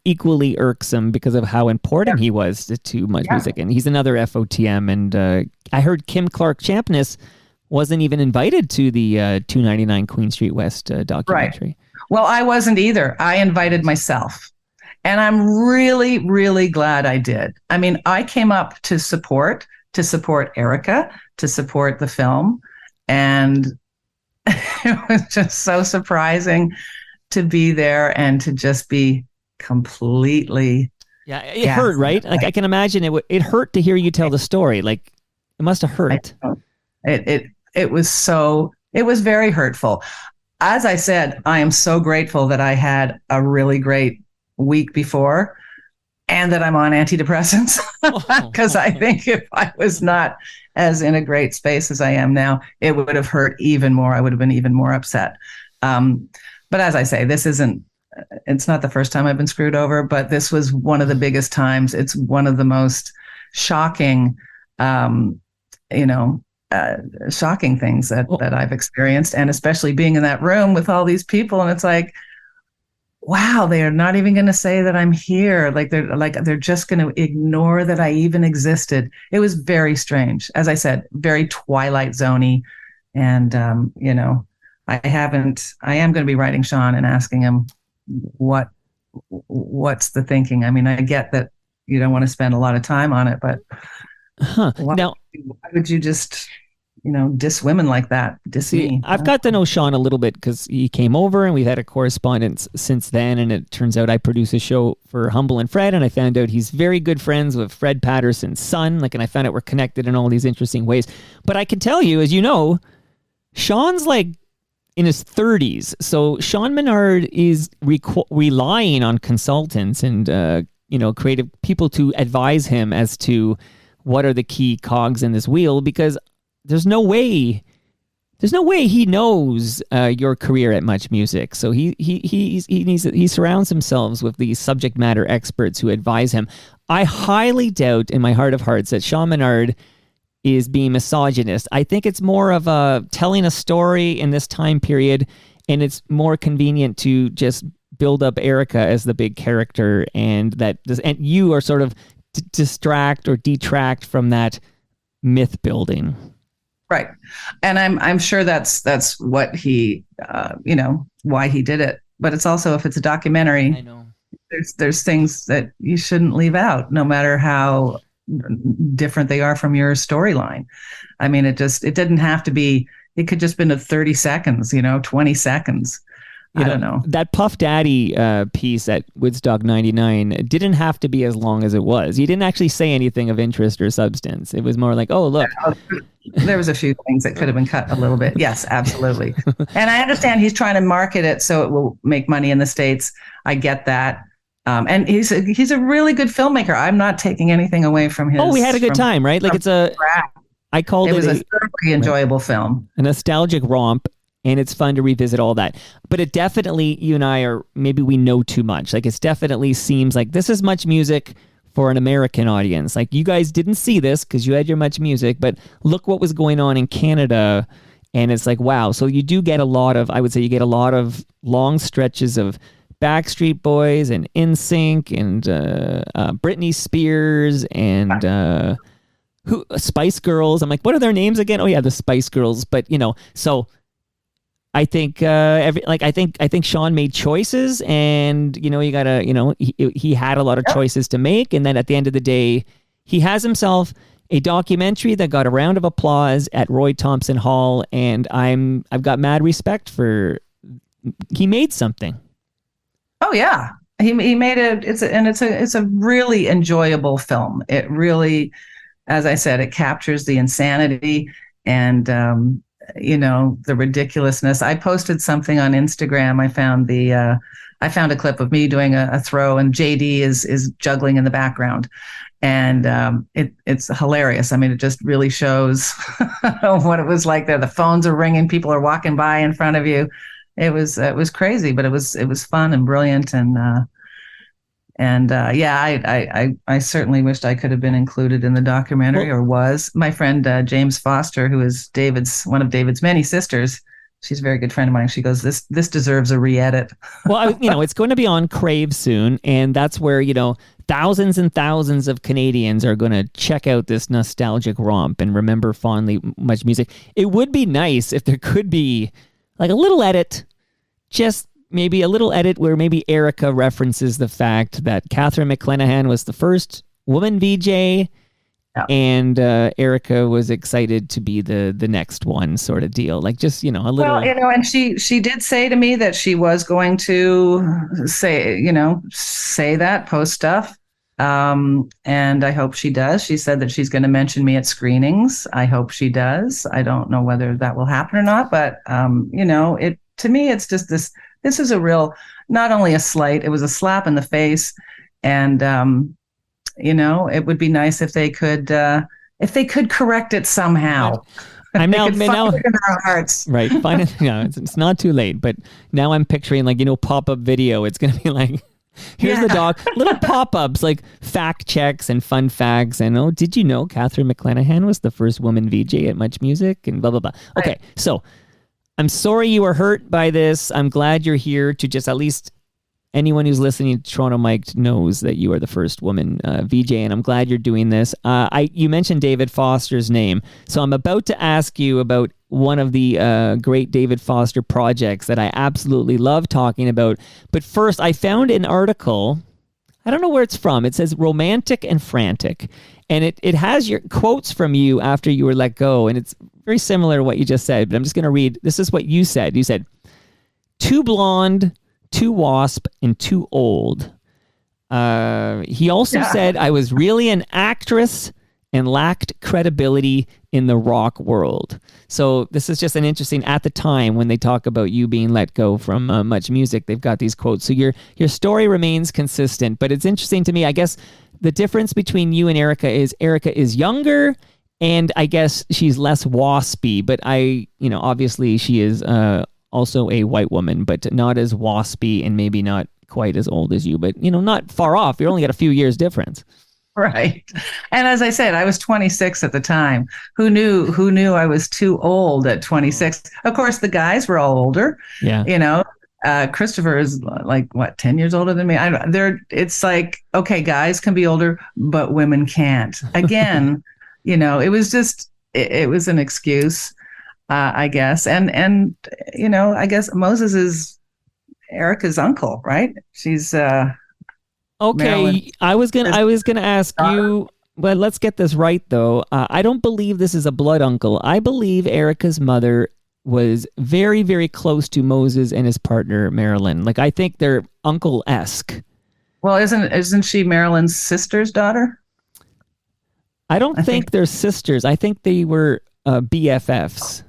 B: equally irksome because of how important he was to MuchMusic, and he's another FOTM. And I heard Kim Clark Champness wasn't even invited to the 299 Queen Street West documentary.
C: Right. Well, I wasn't either. I invited myself. And I'm really, really glad I did. I mean, I came up to support Erica, to support the film. And it was just so surprising to be there and to just be completely.
B: Yeah, it hurt, right? I can imagine it hurt to hear you tell the story. It must have hurt.
C: It was very hurtful. As I said, I am so grateful that I had a really great week before and that I'm on antidepressants, because I think if I was not as in a great space as I am now, it would have hurt even more. I would have been even more upset. But as I say, it's not the first time I've been screwed over, but this was one of the biggest times. It's one of the most shocking, shocking things that I've experienced. And especially being in that room with all these people, and it's like, wow, they are not even going to say that I'm here. They're just going to ignore that I even existed. It was very strange. As I said, very Twilight Zone-y, And I am going to be writing Sean and asking him what's the thinking. I mean, I get that you don't want to spend a lot of time on it, but
B: Now,
C: why would you just diss women like that? Diss me.
B: I've got to know Sean a little bit because he came over and we've had a correspondence since then. And it turns out I produce a show for Humble and Fred, and I found out he's very good friends with Fred Patterson's son. And I found out we're connected in all these interesting ways. But I can tell you, as you know, Sean's like in his 30s. So Sean Menard is relying on consultants and creative people to advise him as to what are the key cogs in this wheel, because there's no way he knows your career at MuchMusic. So he surrounds himself with these subject matter experts who advise him. I highly doubt in my heart of hearts that Sean Menard is being misogynist. I think it's more of a telling a story in this time period, and it's more convenient to just build up Erica as the big character, and you are sort of distract or detract from that myth building.
C: Right. And I'm sure that's what he, why he did it. But it's also, if it's a documentary,
B: I know
C: there's things that you shouldn't leave out, no matter how different they are from your storyline. I mean, it didn't have to be, it could just been a 30 seconds, 20 seconds. I don't know. That
B: Puff Daddy piece at Woodstock 99 didn't have to be as long as it was. He didn't actually say anything of interest or substance. It was more like, oh, look.
C: There was a few things that could have been cut a little bit. Yes, absolutely. And I understand he's trying to market it so it will make money in the States. I get that. And he's a really good filmmaker. I'm not taking anything away from his.
B: Oh, we had a good time, right? Like I called it.
C: It was a thoroughly enjoyable film.
B: A nostalgic romp. And it's fun to revisit all that. But it definitely, you and I maybe we know too much. Like, it definitely seems like this is MuchMusic for an American audience. Like, you guys didn't see this because you had your MuchMusic, but look what was going on in Canada. And it's like, wow. So you do get I would say you get a lot of long stretches of Backstreet Boys and NSYNC and Britney Spears and Spice Girls. I'm like, what are their names again? Oh yeah, the Spice Girls. But so I think I think Sean made choices, and you gotta he had a lot of choices to make, and then at the end of the day, he has himself a documentary that got a round of applause at Roy Thompson Hall, and I've got mad respect for. He made something. Oh yeah, he made it. It's a really enjoyable film. It really, as I said, it captures the insanity and. The ridiculousness. I posted something on Instagram. I found a clip of me doing a throw, and JD is juggling in the background, and it's hilarious. I mean, it just really shows what it was like there. The phones are ringing, people are walking by in front of you. It was crazy, but it was fun and brilliant, I certainly wished I could have been included in the documentary, or was. My friend James Foster, who is one of David's many sisters, she's a very good friend of mine. She goes, "This deserves a re-edit." Well, it's going to be on Crave soon, and that's where thousands and thousands of Canadians are going to check out this nostalgic romp and remember fondly MuchMusic. It would be nice if there could be like a little edit, just. Maybe a little edit where maybe Erica references the fact that Catherine McClenahan was the first woman VJ, and Erica was excited to be the next one, sort of deal. Like, just a little.
C: Well, and she did say to me that she was going to say that, post stuff, and I hope she does. She said that she's going to mention me at screenings. I hope she does. I don't know whether that will happen or not, but it to me, it's just this. This is a real, not only a slight, it was a slap in the face. And, it would be nice if they could correct it somehow.
B: I'm now
C: in our hearts.
B: Right. Fine. It's not too late, but now I'm picturing pop-up video. It's going to be like, here's the doc, little pop-ups, like fact checks and fun facts. And, did you know Catherine McClenahan was the first woman VJ at MuchMusic and blah, blah, blah. Okay. Right. So, I'm sorry you were hurt by this. I'm glad you're here to just at least anyone who's listening to Toronto Mike knows that you are the first woman VJ, and I'm glad you're doing this. You mentioned David Foster's name, so I'm about to ask you about one of the great David Foster projects that I absolutely love talking about. But first, I found an article. I don't know where it's from. It says Romantic and Frantic. And it has your quotes from you after you were let go. And it's very similar to what you just said. But I'm just going to read. This is what you said. You said, too blonde, too wasp, and too old. He also said, I was really an actress and lacked credibility in the rock world. So this is just an interesting, at the time when they talk about you being let go from MuchMusic, they've got these quotes. So your story remains consistent, but it's interesting to me. I guess the difference between you and Erica is younger, and I guess she's less waspy, but obviously she is also a white woman, but not as waspy and maybe not quite as old as you, but not far off. You're only got a few years difference.
C: Right. And as I said, I was 26 at the time. Who knew I was too old at 26? Of course, the guys were all older.
B: Yeah.
C: Christopher is like, 10 years older than me? It's like, okay, guys can be older, but women can't. Again, it was just, it was an excuse, I guess. And I guess Moses is Erica's uncle, right? She's,
B: okay, Marilyn. I was gonna ask you. Well, let's get this right though. I don't believe this is a blood uncle. I believe Erica's mother was very, very close to Moses and his partner Marilyn. Like I think they're uncle-esque.
C: Well, isn't she Marilyn's sister's daughter?
B: I don't think they're sisters. I think they were BFFs.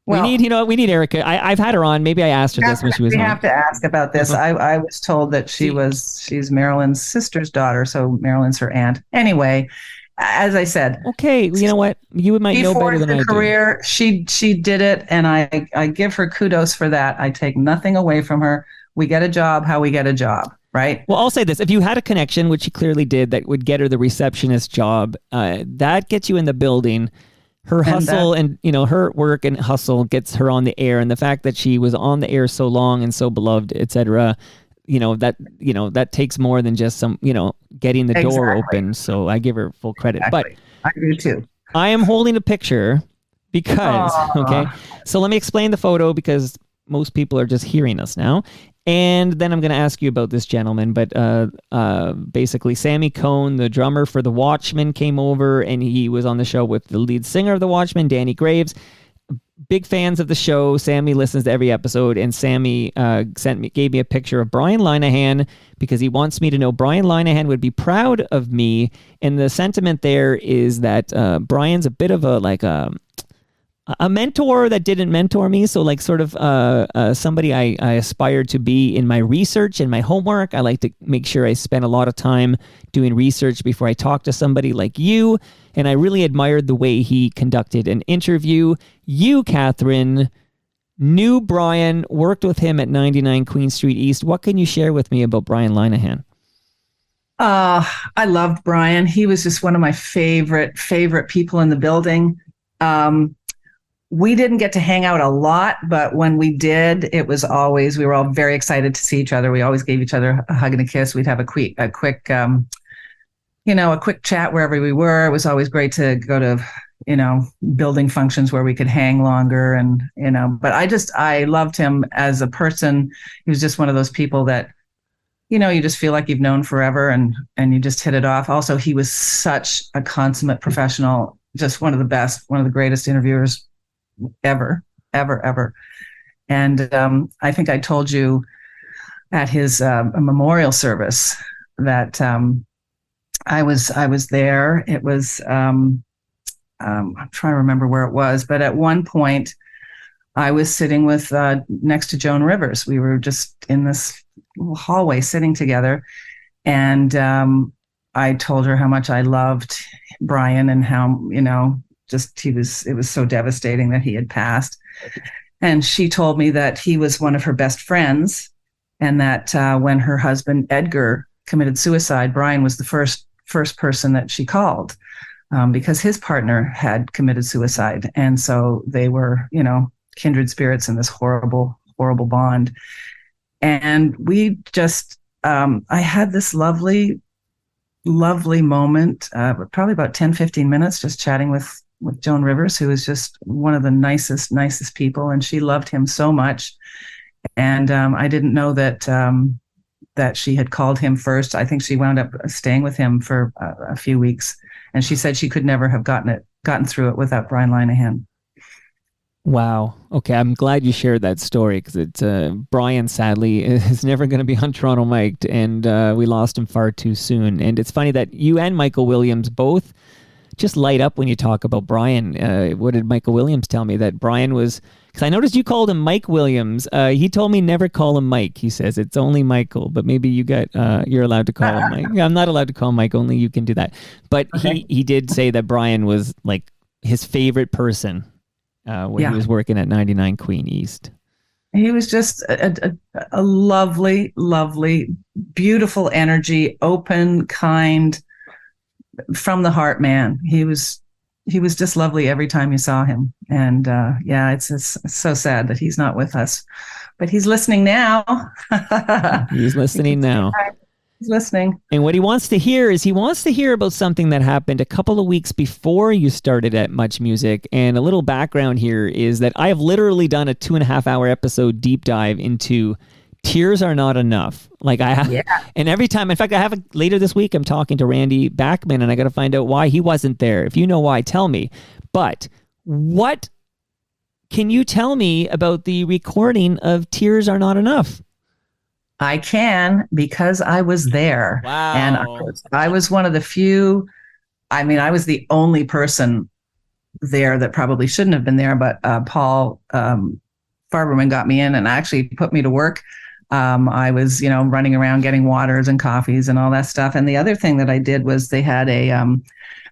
B: Well, we need Erica. I've had her on. Maybe I asked her this when she was on.
C: We have to ask about this. I was told that she's Marilyn's sister's daughter, so Marilyn's her aunt. Anyway, as I said.
B: Okay, you know what? You might know better than I do.
C: Career, she did it, and I give her kudos for that. I take nothing away from her. We get a job how we get a job, right?
B: Well, I'll say this. If you had a connection, which she clearly did, that would get her the receptionist job, that gets you in the building. Her hustle and her work and hustle gets her on the air, and the fact that she was on the air so long and so beloved, etc. That takes more than just some getting the door open. So I give her full credit.
C: Exactly. But I do too.
B: I am holding a picture because okay. So let me explain the photo because most people are just hearing us now. And then I'm going to ask you about this gentleman, but basically Sammy Cohn, the drummer for The Watchmen, came over and he was on the show with the lead singer of The Watchmen, Danny Graves. Big fans of the show. Sammy listens to every episode, and Sammy gave me a picture of Brian Linehan because he wants me to know Brian Linehan would be proud of me. And the sentiment there is that Brian's a bit of a mentor that didn't mentor me. So like sort of somebody I aspired to be in my research and my homework. I like to make sure I spend a lot of time doing research before I talk to somebody like you. And I really admired the way he conducted an interview. You, Catherine, knew Brian, worked with him at 99 Queen Street East. What can you share with me about Brian Linehan?
C: I loved Brian. He was just one of my favorite people in the building. We didn't get to hang out a lot, but when we did, we were all very excited to see each other. We always gave each other a hug and a kiss. We'd have a quick chat wherever we were. It was always great to go to, building functions where we could hang longer but I loved him as a person. He was just one of those people that, you just feel like you've known forever and you just hit it off. Also, he was such a consummate professional, just one of the best, one of the greatest interviewers ever. And I think I told you at his memorial service that I was there. It was I'm trying to remember where it was, but at one point I was sitting with next to Joan Rivers. We were just in this little hallway sitting together, and I told her how much I loved Brian and how it was so devastating that he had passed. And she told me that he was one of her best friends, and that when her husband Edgar committed suicide, Brian was the first person that she called because his partner had committed suicide. And so they were, kindred spirits in this horrible, horrible bond. And we just, I had this lovely moment, probably about 10, 15 minutes, just chatting with with Joan Rivers, who was just one of the nicest people, and she loved him so much. And I didn't know that she had called him first. I think she wound up staying with him for a few weeks, and she said she could never have gotten through it without Brian Linehan.
B: Wow. Okay, I'm glad you shared that story, because it's Brian sadly is never going to be on Toronto Mic'd, and we lost him far too soon. And it's funny that you and Michael Williams both just light up when you talk about Brian. What did Michael Williams tell me? That Brian was, because I noticed you called him Mike Williams. He told me never call him Mike. He says it's only Michael, but maybe you're allowed to call him Mike. Yeah, I'm not allowed to call him Mike. Only you can do that. But okay. He did say that Brian was like his favorite person when he was working at 99 Queen East.
C: He was just a lovely, beautiful energy, open, kind, from the heart man. He was just lovely every time you saw him. And it's so sad that he's not with us, but he's listening now.
B: He's listening now.
C: He's listening.
B: And what he wants to hear is about something that happened a couple of weeks before you started at MuchMusic. And a little background here is that I have literally done a 2.5-hour episode deep dive into Tears Are Not Enough. Like I have, and every time, in fact, later this week, I'm talking to Randy Bachman, and I got to find out why he wasn't there. If you know why, tell me. But what can you tell me about the recording of Tears Are Not Enough?
C: I can, because I was there.
B: Wow.
C: And I was one of the few, I was the only person there that probably shouldn't have been there, but Paul Farberman got me in and actually put me to work. I was, running around getting waters and coffees and all that stuff. And the other thing that I did was they had a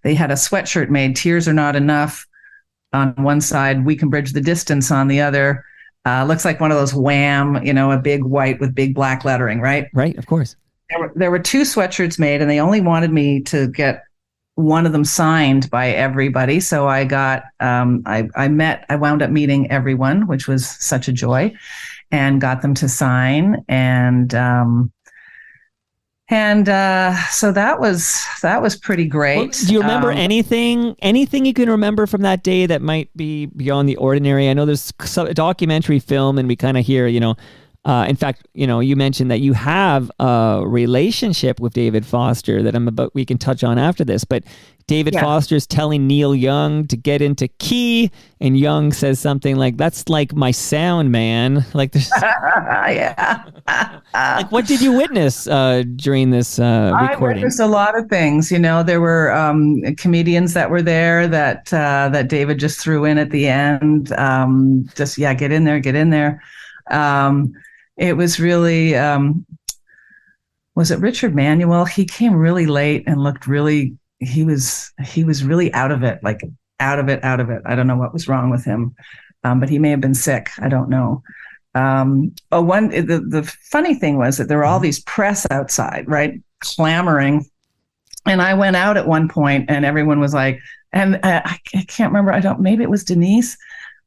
C: sweatshirt made, Tears Are Not Enough on one side, We Can Bridge the Distance on the other. Looks like one of those Wham, a big white with big black lettering, right?
B: Right, of course.
C: There were 2 sweatshirts made, and they only wanted me to get one of them signed by everybody. So I got, I wound up meeting everyone, which was such a joy, and got them to sign. And so that was pretty great.
B: Well, do you remember anything you can remember from that day that might be beyond the ordinary? I know there's a documentary film, and we kind of hear, in fact, you mentioned that you have a relationship with David Foster that we can touch on after this, but David Foster's telling Neil Young to get into key, and Young says something like, "That's like my sound, man." Like there's like, what did you witness during this recording?
C: I witnessed a lot of things. There were comedians that were there that David just threw in at the end. Get in there. It was really, was it Richard Manuel? He came really late and looked really, he was really out of it, like out of it. I don't know what was wrong with him, but he may have been sick. I don't know. The funny thing was that there were all these press outside, right, clamoring. And I went out at one point, and everyone was like, and I can't remember. Maybe it was Denise.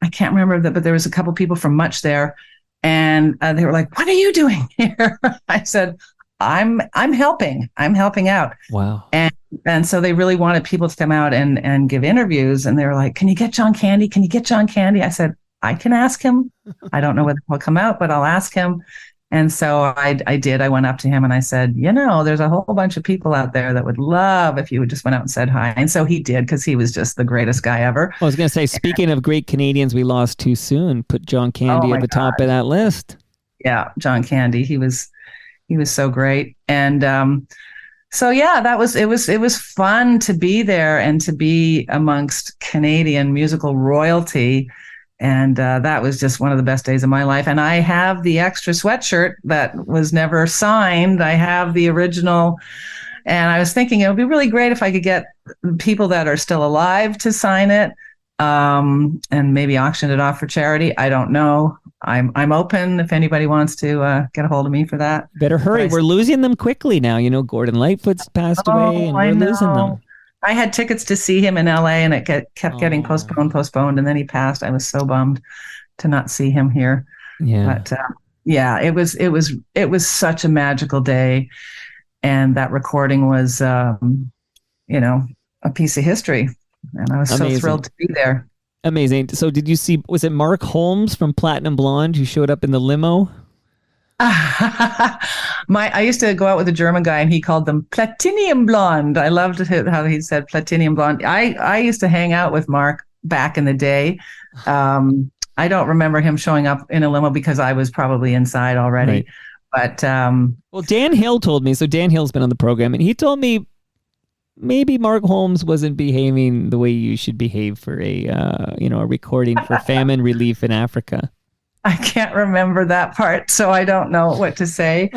C: I can't remember, but there was a couple people from Much there. And they were like, "What are you doing here?" I said, I'm helping. I'm helping out."
B: Wow.
C: And so they really wanted people to come out and give interviews. And they were like, "Can you get John Candy? Can you get John Candy?" I said, "I can ask him. I don't know whether he'll come out, but I'll ask him." And so I did. I went up to him and I said, "There's a whole bunch of people out there that would love if you would just went out and said hi." And so he did, because he was just the greatest guy ever.
B: I was going to say, speaking of great Canadians we lost too soon, put John Candy at the top of that list.
C: Yeah, John Candy. He was so great. And it was fun to be there and to be amongst Canadian musical royalty. And that was just one of the best days of my life. And I have the extra sweatshirt that was never signed. I have the original. And I was thinking it would be really great if I could get people that are still alive to sign it, and maybe auction it off for charity. I don't know. I'm open if anybody wants to get a hold of me for that.
B: Better hurry. We're losing them quickly now. Gordon Lightfoot's passed away, and we're losing them.
C: I had tickets to see him in LA, and it kept getting postponed, and then he passed. I was so bummed to not see him here.
B: Yeah.
C: But it was such a magical day, and that recording was, a piece of history. and I was so
B: Amazing.
C: thrilled to be there.
B: Amazing. So did you see, was it Mark Holmes from Platinum Blonde who showed up in the limo?
C: I used to go out with a German guy, and he called them Platinum Blonde. I loved how he said Platinum Blonde. I used to hang out with Mark back in the day. I don't remember him showing up in a limo because I was probably inside already. Right. But
B: well, Dan Hill told me. So Dan Hill's been on the program, and he told me maybe Mark Holmes wasn't behaving the way you should behave for a recording for famine relief in Africa.
C: I can't remember that part, so I don't know what to say.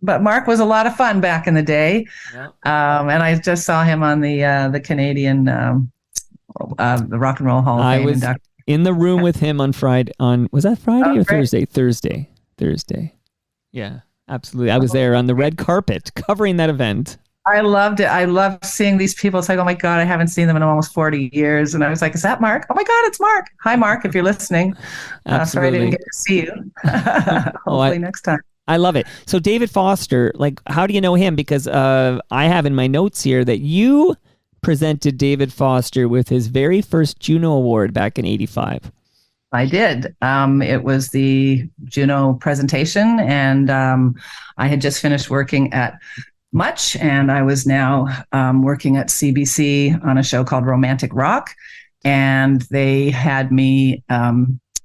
C: But Mark was a lot of fun back in the day, and I just saw him on the Canadian the Rock and Roll Hall of Fame.
B: I was in the room with him on Friday. Was that Friday or Thursday? Thursday. Yeah, absolutely. I was there on the red carpet covering that event.
C: I loved it. I loved seeing these people. It's like, oh my God, I haven't seen them in almost 40 years. And I was like, is that Mark? Oh my God, it's Mark. Hi, Mark, if you're listening. Sorry I didn't get to see you. Hopefully next time.
B: I love it. So David Foster, like, how do you know him? Because I have in my notes here that you presented David Foster with his very first Juno Award back in '85.
C: I did. It was the Juno presentation, and I had just finished working at Much, and I was now working at CBC on a show called Romantic Rock, and they had me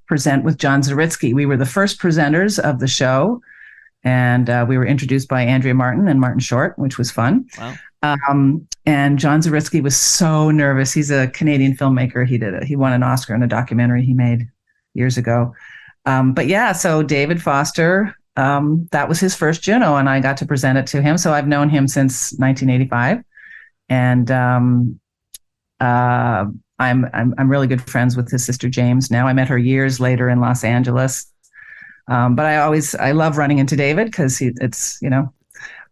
C: present with John Zaritsky. We were the first presenters of the show, and we were introduced by Andrea Martin and Martin Short, which was fun.
B: Wow.
C: And John Zaritsky was so nervous. He's a Canadian filmmaker. He won an Oscar in a documentary he made years ago. But yeah, so David Foster, that was his first Juno, and I got to present it to him. So I've known him since 1985, and I'm really good friends with his sister James now. I met her years later in Los Angeles, but I love running into David because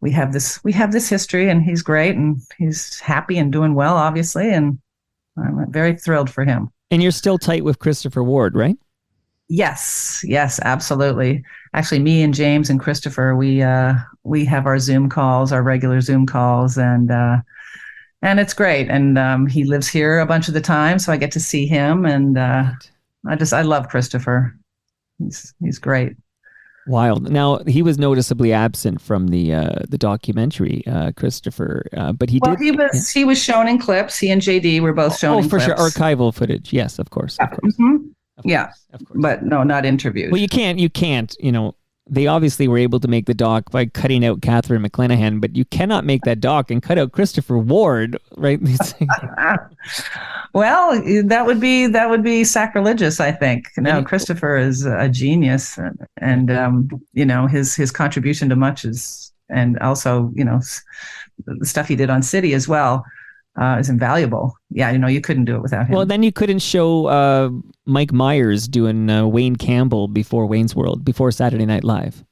C: we have this history, and he's great, and he's happy and doing well, obviously, and I'm very thrilled for him.
B: And you're still tight with Christopher Ward, right?
C: Yes, absolutely. Actually, me and James and Christopher, we have our Zoom calls, our regular Zoom calls, and it's great. And he lives here a bunch of the time, so I get to see him. And I love Christopher. He's great.
B: Wild. Now, he was noticeably absent from the documentary, Christopher, but he was shown in clips. He and JD were both shown in clips. Oh, for sure, archival footage. Yes, of course.
C: Mm-hmm.
B: Of course.
C: But no, not interviewed.
B: Well, you can't, they obviously were able to make the doc by cutting out Catherine McClenahan, but you cannot make that doc and cut out Christopher Ward, right?
C: Well, that would be sacrilegious, I think. No, Christopher is a genius, and his contribution to Much is, and also, the stuff he did on City as well, is invaluable. Yeah, you couldn't do it without him.
B: Well, then you couldn't show Mike Myers doing Wayne Campbell before Saturday Night Live.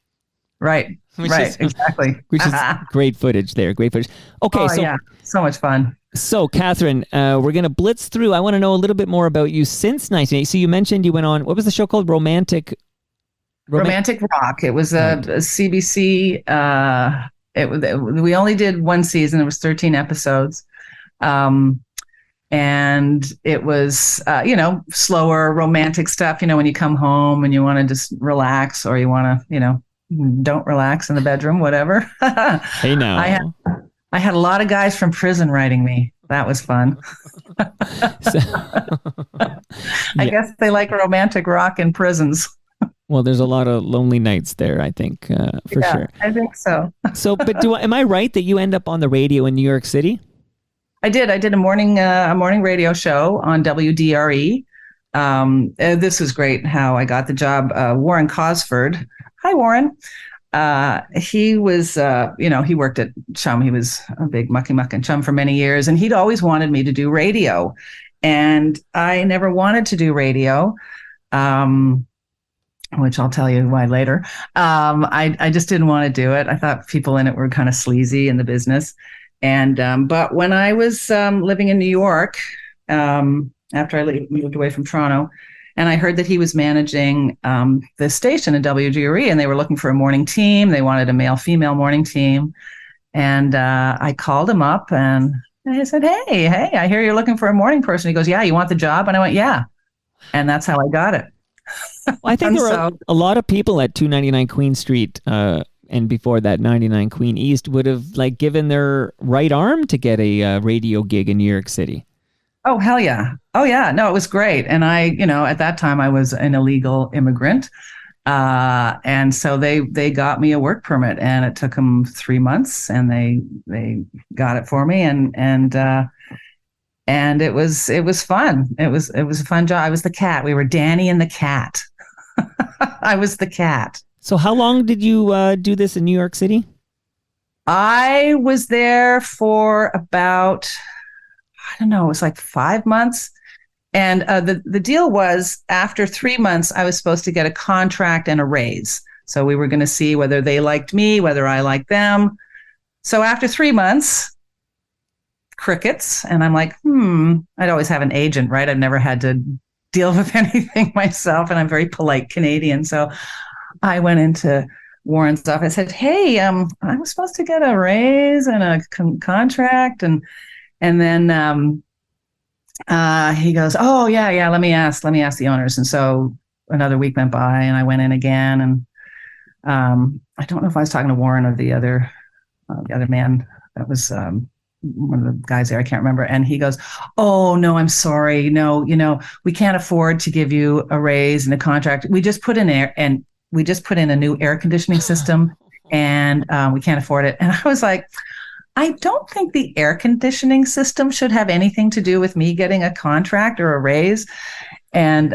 C: Right. Exactly.
B: Which is great footage there. Great footage. Okay,
C: so much fun.
B: So, Catherine, we're going to blitz through. I want to know a little bit more about you since 1980. So you mentioned you went on, what was the show called? Romantic
C: Rock. It was a CBC. We only did one season. It was 13 episodes. And it was, slower romantic stuff, when you come home and you want to just relax, or you want to, don't relax in the bedroom, whatever.
B: Hey, now.
C: I had a lot of guys from prison writing me. That was fun. I guess they like romantic rock in prisons.
B: Well, there's a lot of lonely nights there, I think, for sure.
C: I think so.
B: But am I right that you end up on the radio in New York City?
C: I did a morning radio show on WDRE. This was great how I got the job. Warren Cosford. Hi, Warren. He was, he worked at Chum. He was a big Mucky Muck and Chum for many years, and he'd always wanted me to do radio. And I never wanted to do radio, which I'll tell you why later. I just didn't want to do it. I thought people in it were kind of sleazy in the business. And but when I was living in New York, after I moved away from Toronto, and I heard that he was managing the station at WGRE, and they were looking for a morning team. They wanted a male-female morning team. And I called him up, and And I said, hey, I hear you're looking for a morning person. He goes, yeah, you want the job? And I went, yeah. And that's how I got it.
B: Well, I think there were a lot of people at 299 Queen Street and before that 99 Queen East would have like given their right arm to get a radio gig in New York City.
C: Oh, hell yeah. Oh, yeah. No, it was great. And I, at that time I was an illegal immigrant. And so they got me a work permit, and it took them 3 months, and they got it for me. And it was fun. It was a fun job. I was the cat. We were Danny and the cat. I was the cat.
B: So how long did you do this in New York City?
C: I was there for about, I don't know, it was like 5 months. And the deal was after 3 months, I was supposed to get a contract and a raise. So we were going to see whether they liked me, whether I liked them. So after 3 months, crickets. And I'm like, I'd always have an agent, right? I've never had to deal with anything myself. And I'm very polite Canadian. So I went into Warren's office. I said, hey, I was supposed to get a raise and a contract. And then he goes, oh, yeah, let me ask the owners. And so another week went by, and I went in again. And I don't know if I was talking to Warren or the other man that was one of the guys there. I can't remember. And he goes, oh, no, I'm sorry. No, we can't afford to give you a raise and a contract. We just put in a new air conditioning system, and we can't afford it. And I was like, I don't think the air conditioning system should have anything to do with me getting a contract or a raise. And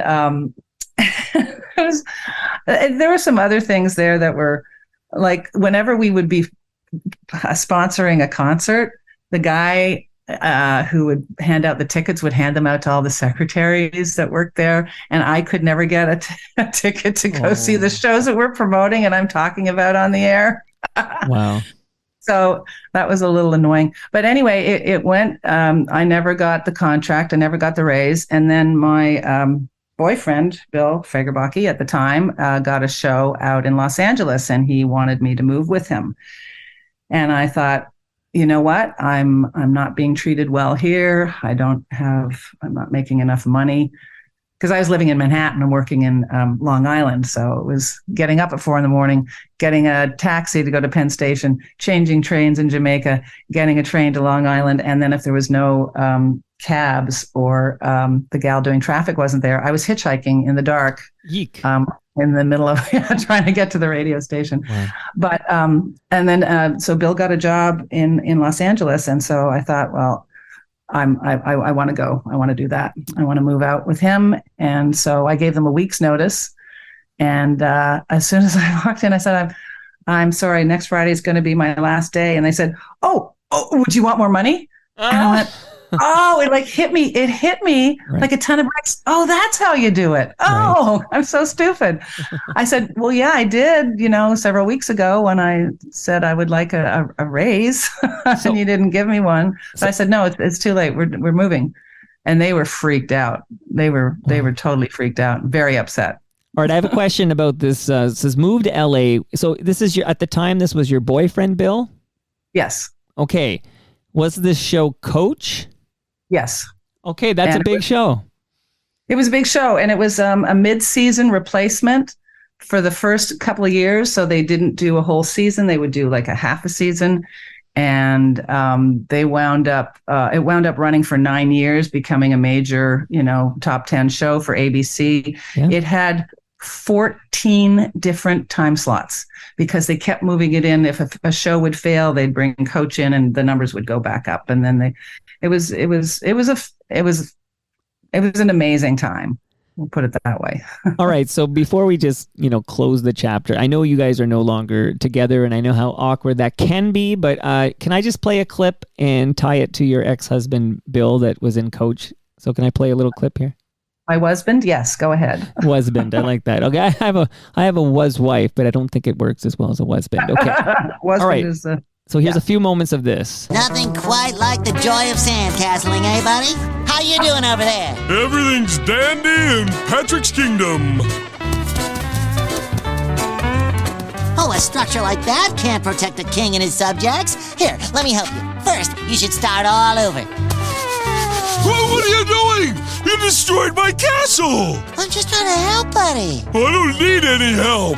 C: there were some other things there that were like, whenever we would be sponsoring a concert, the guy who would hand out the tickets would hand them out to all the secretaries that worked there. And I could never get a ticket to go see the shows that we're promoting and I'm talking about on the air.
B: Wow.
C: So that was a little annoying. But anyway, it went. I never got the contract. I never got the raise. And then my boyfriend, Bill Fagerbacke, at the time, got a show out in Los Angeles, and he wanted me to move with him. And I thought, you know what? I'm not being treated well here. I'm not making enough money, because I was living in Manhattan and working in Long Island. So it was getting up at 4 a.m, getting a taxi to go to Penn Station, changing trains in Jamaica, getting a train to Long Island. And then if there was no cabs or the gal doing traffic wasn't there, I was hitchhiking in the dark.
B: Yeek.
C: In the middle of trying to get to the radio station. Wow. But, and then, so Bill got a job in Los Angeles. And so I thought, well, I want to go. I want to do that. I want to move out with him. And so I gave them a week's notice. And as soon as I walked in, I said, I'm sorry, next Friday is going to be my last day. And they said, oh, would you want more money? And I went, it hit me. It hit me right. Like a ton of bricks. Oh, that's how you do it. Oh, right. I'm so stupid. I said, well, yeah, I did, several weeks ago when I said I would like a raise and you didn't give me one. So I said, no, it's too late. We're moving. And they were freaked out. They were totally freaked out, very upset.
B: All right. I have a question about this. It says move to LA. So this is at the time, this was your boyfriend, Bill?
C: Yes.
B: Okay. Was this show Coach?
C: Yes.
B: Okay, that's a big show.
C: It was a big show, and it was a mid-season replacement for the first couple of years. So they didn't do a whole season; they would do like a half a season, and it wound up running for 9 years, becoming a major, top 10 show for ABC. Yeah. It had 14 different time slots because they kept moving it in. If a show would fail, they'd bring Coach in, and the numbers would go back up, and then It was an amazing time. We'll put it that way.
B: All right. So before we just, close the chapter, I know you guys are no longer together, and I know how awkward that can be, but can I just play a clip and tie it to your ex-husband, Bill, that was in Coach? So can I play a little clip here?
C: My husband? Yes, go ahead.
B: Husband. I like that. Okay. I have a was wife, but I don't think it works as well as a husband. Okay. All right. So here's a few moments of this.
E: Nothing quite like the joy of sandcastling, eh, buddy? How you doing over there?
F: Everything's dandy in Patrick's Kingdom.
E: Oh, a structure like that can't protect a king and his subjects. Here, let me help you. First, you should start all over.
F: What are you doing? You destroyed my castle!
E: I'm just trying to help, buddy.
F: I don't need any help.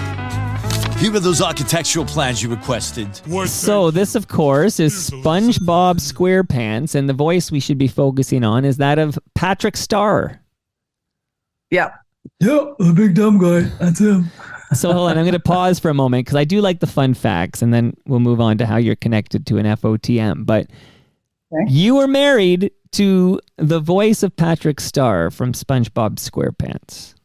G: Here are those architectural plans you requested.
B: So this, of course, is SpongeBob SquarePants, and the voice we should be focusing on is that of Patrick Star.
C: Yep.
A: Yep, the big dumb guy. That's him.
B: So hold on, I'm going to pause for a moment because I do like the fun facts, and then we'll move on to how you're connected to an FOTM. But you were married to the voice of Patrick Star from SpongeBob SquarePants.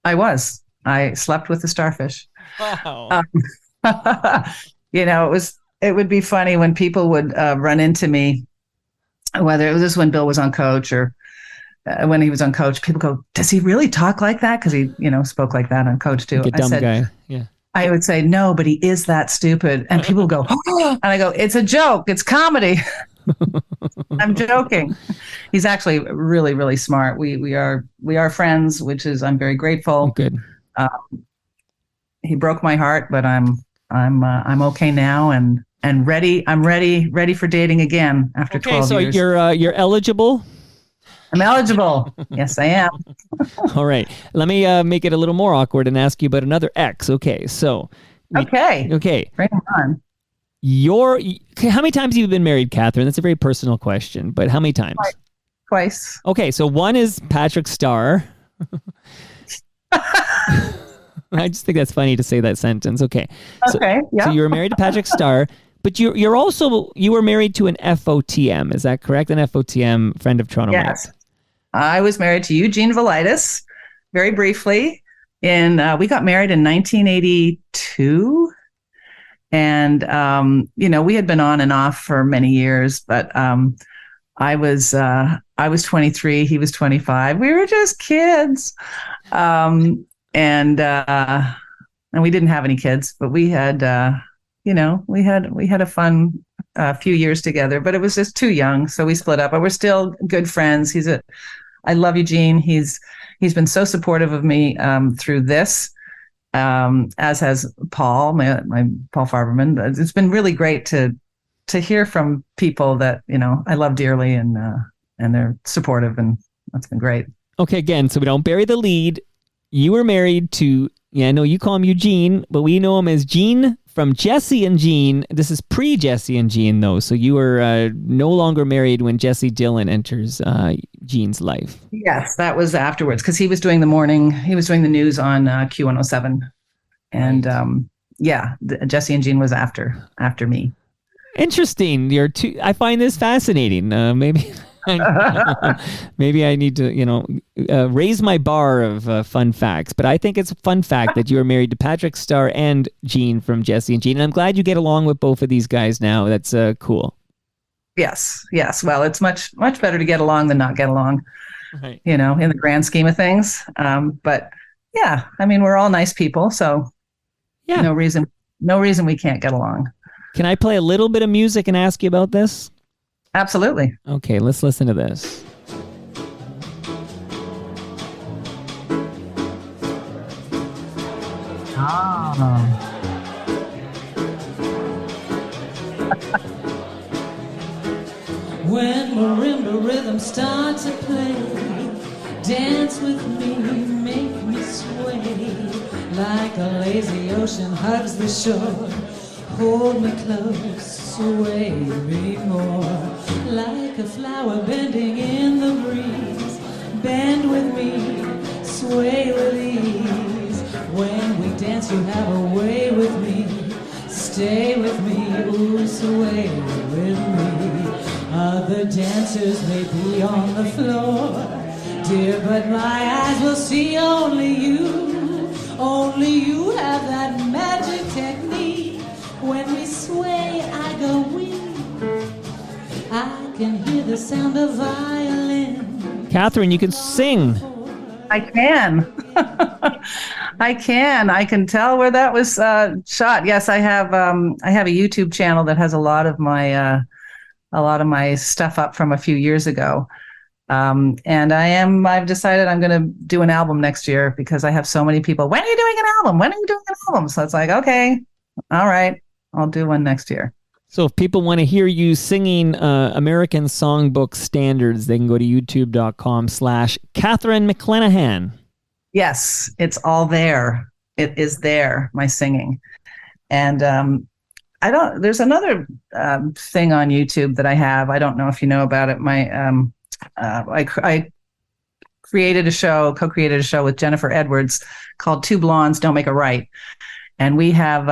C: I was. I slept with the starfish.
B: Wow.
C: It would be funny when people would run into me, whether it was when Bill was on Coach or when he was on Coach, people go, does he really talk like that? Because he, spoke like that on Coach too.
B: Like a dumb guy. Yeah.
C: I would say, no, but he is that stupid. And people go, oh, and I go, it's a joke. It's comedy. I'm joking. He's actually really, really smart. We are friends, which is, I'm very grateful.
B: Good.
C: He broke my heart, but I'm okay now and ready. I'm ready for dating again after 12 years.
B: So you're eligible?
C: I'm eligible. Yes, I am.
B: All right. Let me make it a little more awkward and ask you about another ex. Okay. So.
C: Okay.
B: Bring
C: it on.
B: How many times have you been married, Catherine? That's a very personal question, but how many times?
C: Twice.
B: Okay. So one is Patrick Star. I just think that's funny to say that sentence. Okay.
C: Okay. Yeah.
B: So you were married to Patrick Star, but you were married to an FOTM. Is that correct? An FOTM, friend of Toronto.
C: Yes. I was married to Eugene Velitis very briefly. We got married in 1982. And, we had been on and off for many years, but I was 23. He was 25. We were just kids. And we didn't have any kids, but we had, we had a fun few years together, but it was just too young. So we split up, but we're still good friends. I love Eugene. He's been so supportive of me through this, as has Paul, my Paul Farberman. It's been really great to hear from people that, I love dearly and they're supportive, and that's been great.
B: Okay. Again, so we don't bury the lead. You were married to, you call him Eugene, but we know him as Gene from Jesse and Gene. This is pre-Jesse and Gene, though. So you were no longer married when Jesse Dillon enters Gene's life.
C: Yes, that was afterwards because he was doing the morning. He was doing the news on Q107. And Jesse and Gene was after me. Interesting.
B: I find this fascinating. Maybe I need to, raise my bar of fun facts. But I think it's a fun fact that you were married to Patrick Star and Gene from Jesse and Gene. And I'm glad you get along with both of these guys now. That's cool.
C: Yes. Well, it's much, much better to get along than not get along,
B: right.
C: In the grand scheme of things. But yeah, we're all nice people. So no reason we can't get along.
B: Can I play a little bit of music and ask you about this?
C: Absolutely.
B: Okay, let's listen to this.
H: When marimba rhythms start to play, dance with me, make me sway. Like a lazy ocean hugs the shore, hold me close, sway me more. Like a flower bending in the breeze, bend with me, sway with ease. When we dance you have a way with me, stay with me, ooh, sway with me. Other dancers may be on the floor, dear, but my eyes will see only you. Only you have that magic technique. When we sway, I go weak. I can hear the sound of violin.
B: Catherine, you can sing.
C: I can. I can tell where that was shot. Yes, I have a YouTube channel that has a lot of my stuff up from a few years ago. And I've decided I'm going to do an album next year because I have so many people. When are you doing an album? When are you doing an album? So it's like, okay, all right, I'll do one next year.
B: So if people want to hear you singing American Songbook standards, they can go to youtube.com/Catherine McClenahan.
C: Yes, it's all there. It is there, my singing. And there's another thing on YouTube that I have. I don't know if you know about it. I co-created a show with Jennifer Edwards called Two Blondes Don't Make a Right. And we have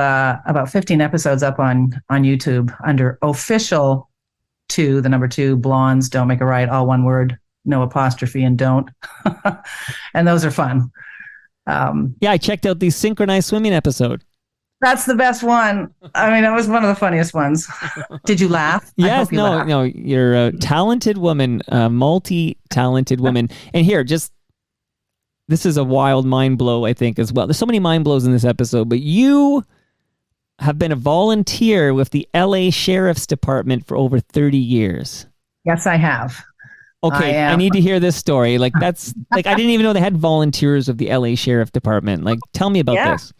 C: about 15 episodes up on YouTube under official 2, the number 2, Blondes Don't Make a Right, all one word, no apostrophe and don't. And those are fun.
B: Yeah, I checked out the synchronized swimming episode.
C: That's the best one. I mean, that was one of the funniest ones. Did you laugh?
B: Yes, no, you're a talented woman, multi-talented woman. And here, this is a wild mind blow, I think, as well. There's so many mind blows in this episode, but you have been a volunteer with the LA Sheriff's Department for over 30 years.
C: Yes, I have.
B: Okay, I need to hear this story. Like, that's like, I didn't even know they had volunteers of the LA Sheriff Department. Like, tell me about this.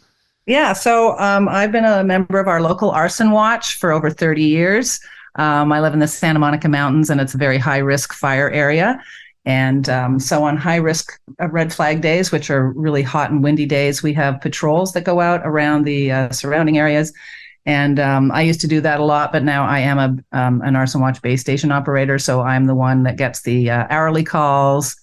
C: Yeah, so I've been a member of our local arson watch for over 30 years. I live in the Santa Monica Mountains, and it's a very high-risk fire area. And so on high-risk red flag days, which are really hot and windy days, we have patrols that go out around the surrounding areas. And I used to do that a lot, but now I am an arson watch base station operator, so I'm the one that gets the hourly calls.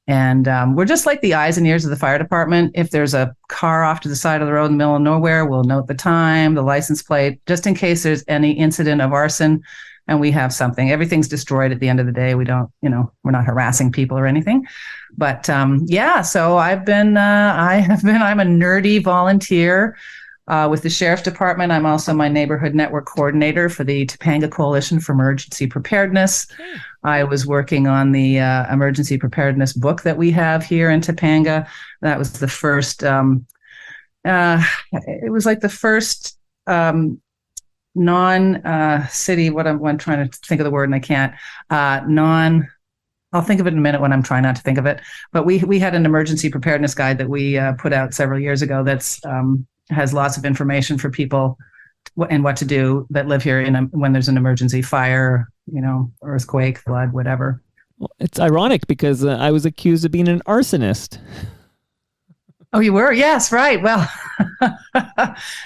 C: And we're just like the eyes and ears of the fire department. If there's a car off to the side of the road in the middle of nowhere, we'll note the time, the license plate, just in case there's any incident of arson. And we have something. Everything's destroyed at the end of the day. We don't, we're not harassing people or anything. But so I'm a nerdy volunteer with the Sheriff's Department. I'm also my neighborhood network coordinator for the Topanga Coalition for Emergency Preparedness. I was working on the emergency preparedness book that we have here in Topanga. That was the first, it was like the first non-city, I'm trying to think of the word and I can't, I'll think of it in a minute when I'm trying not to think of it. But we had an emergency preparedness guide that we put out several years ago that's has lots of information for people and what to do that live here when there's an emergency, fire, earthquake, flood, whatever.
B: Well, it's ironic because I was accused of being an arsonist.
C: Oh, you were? Yes, right. Well,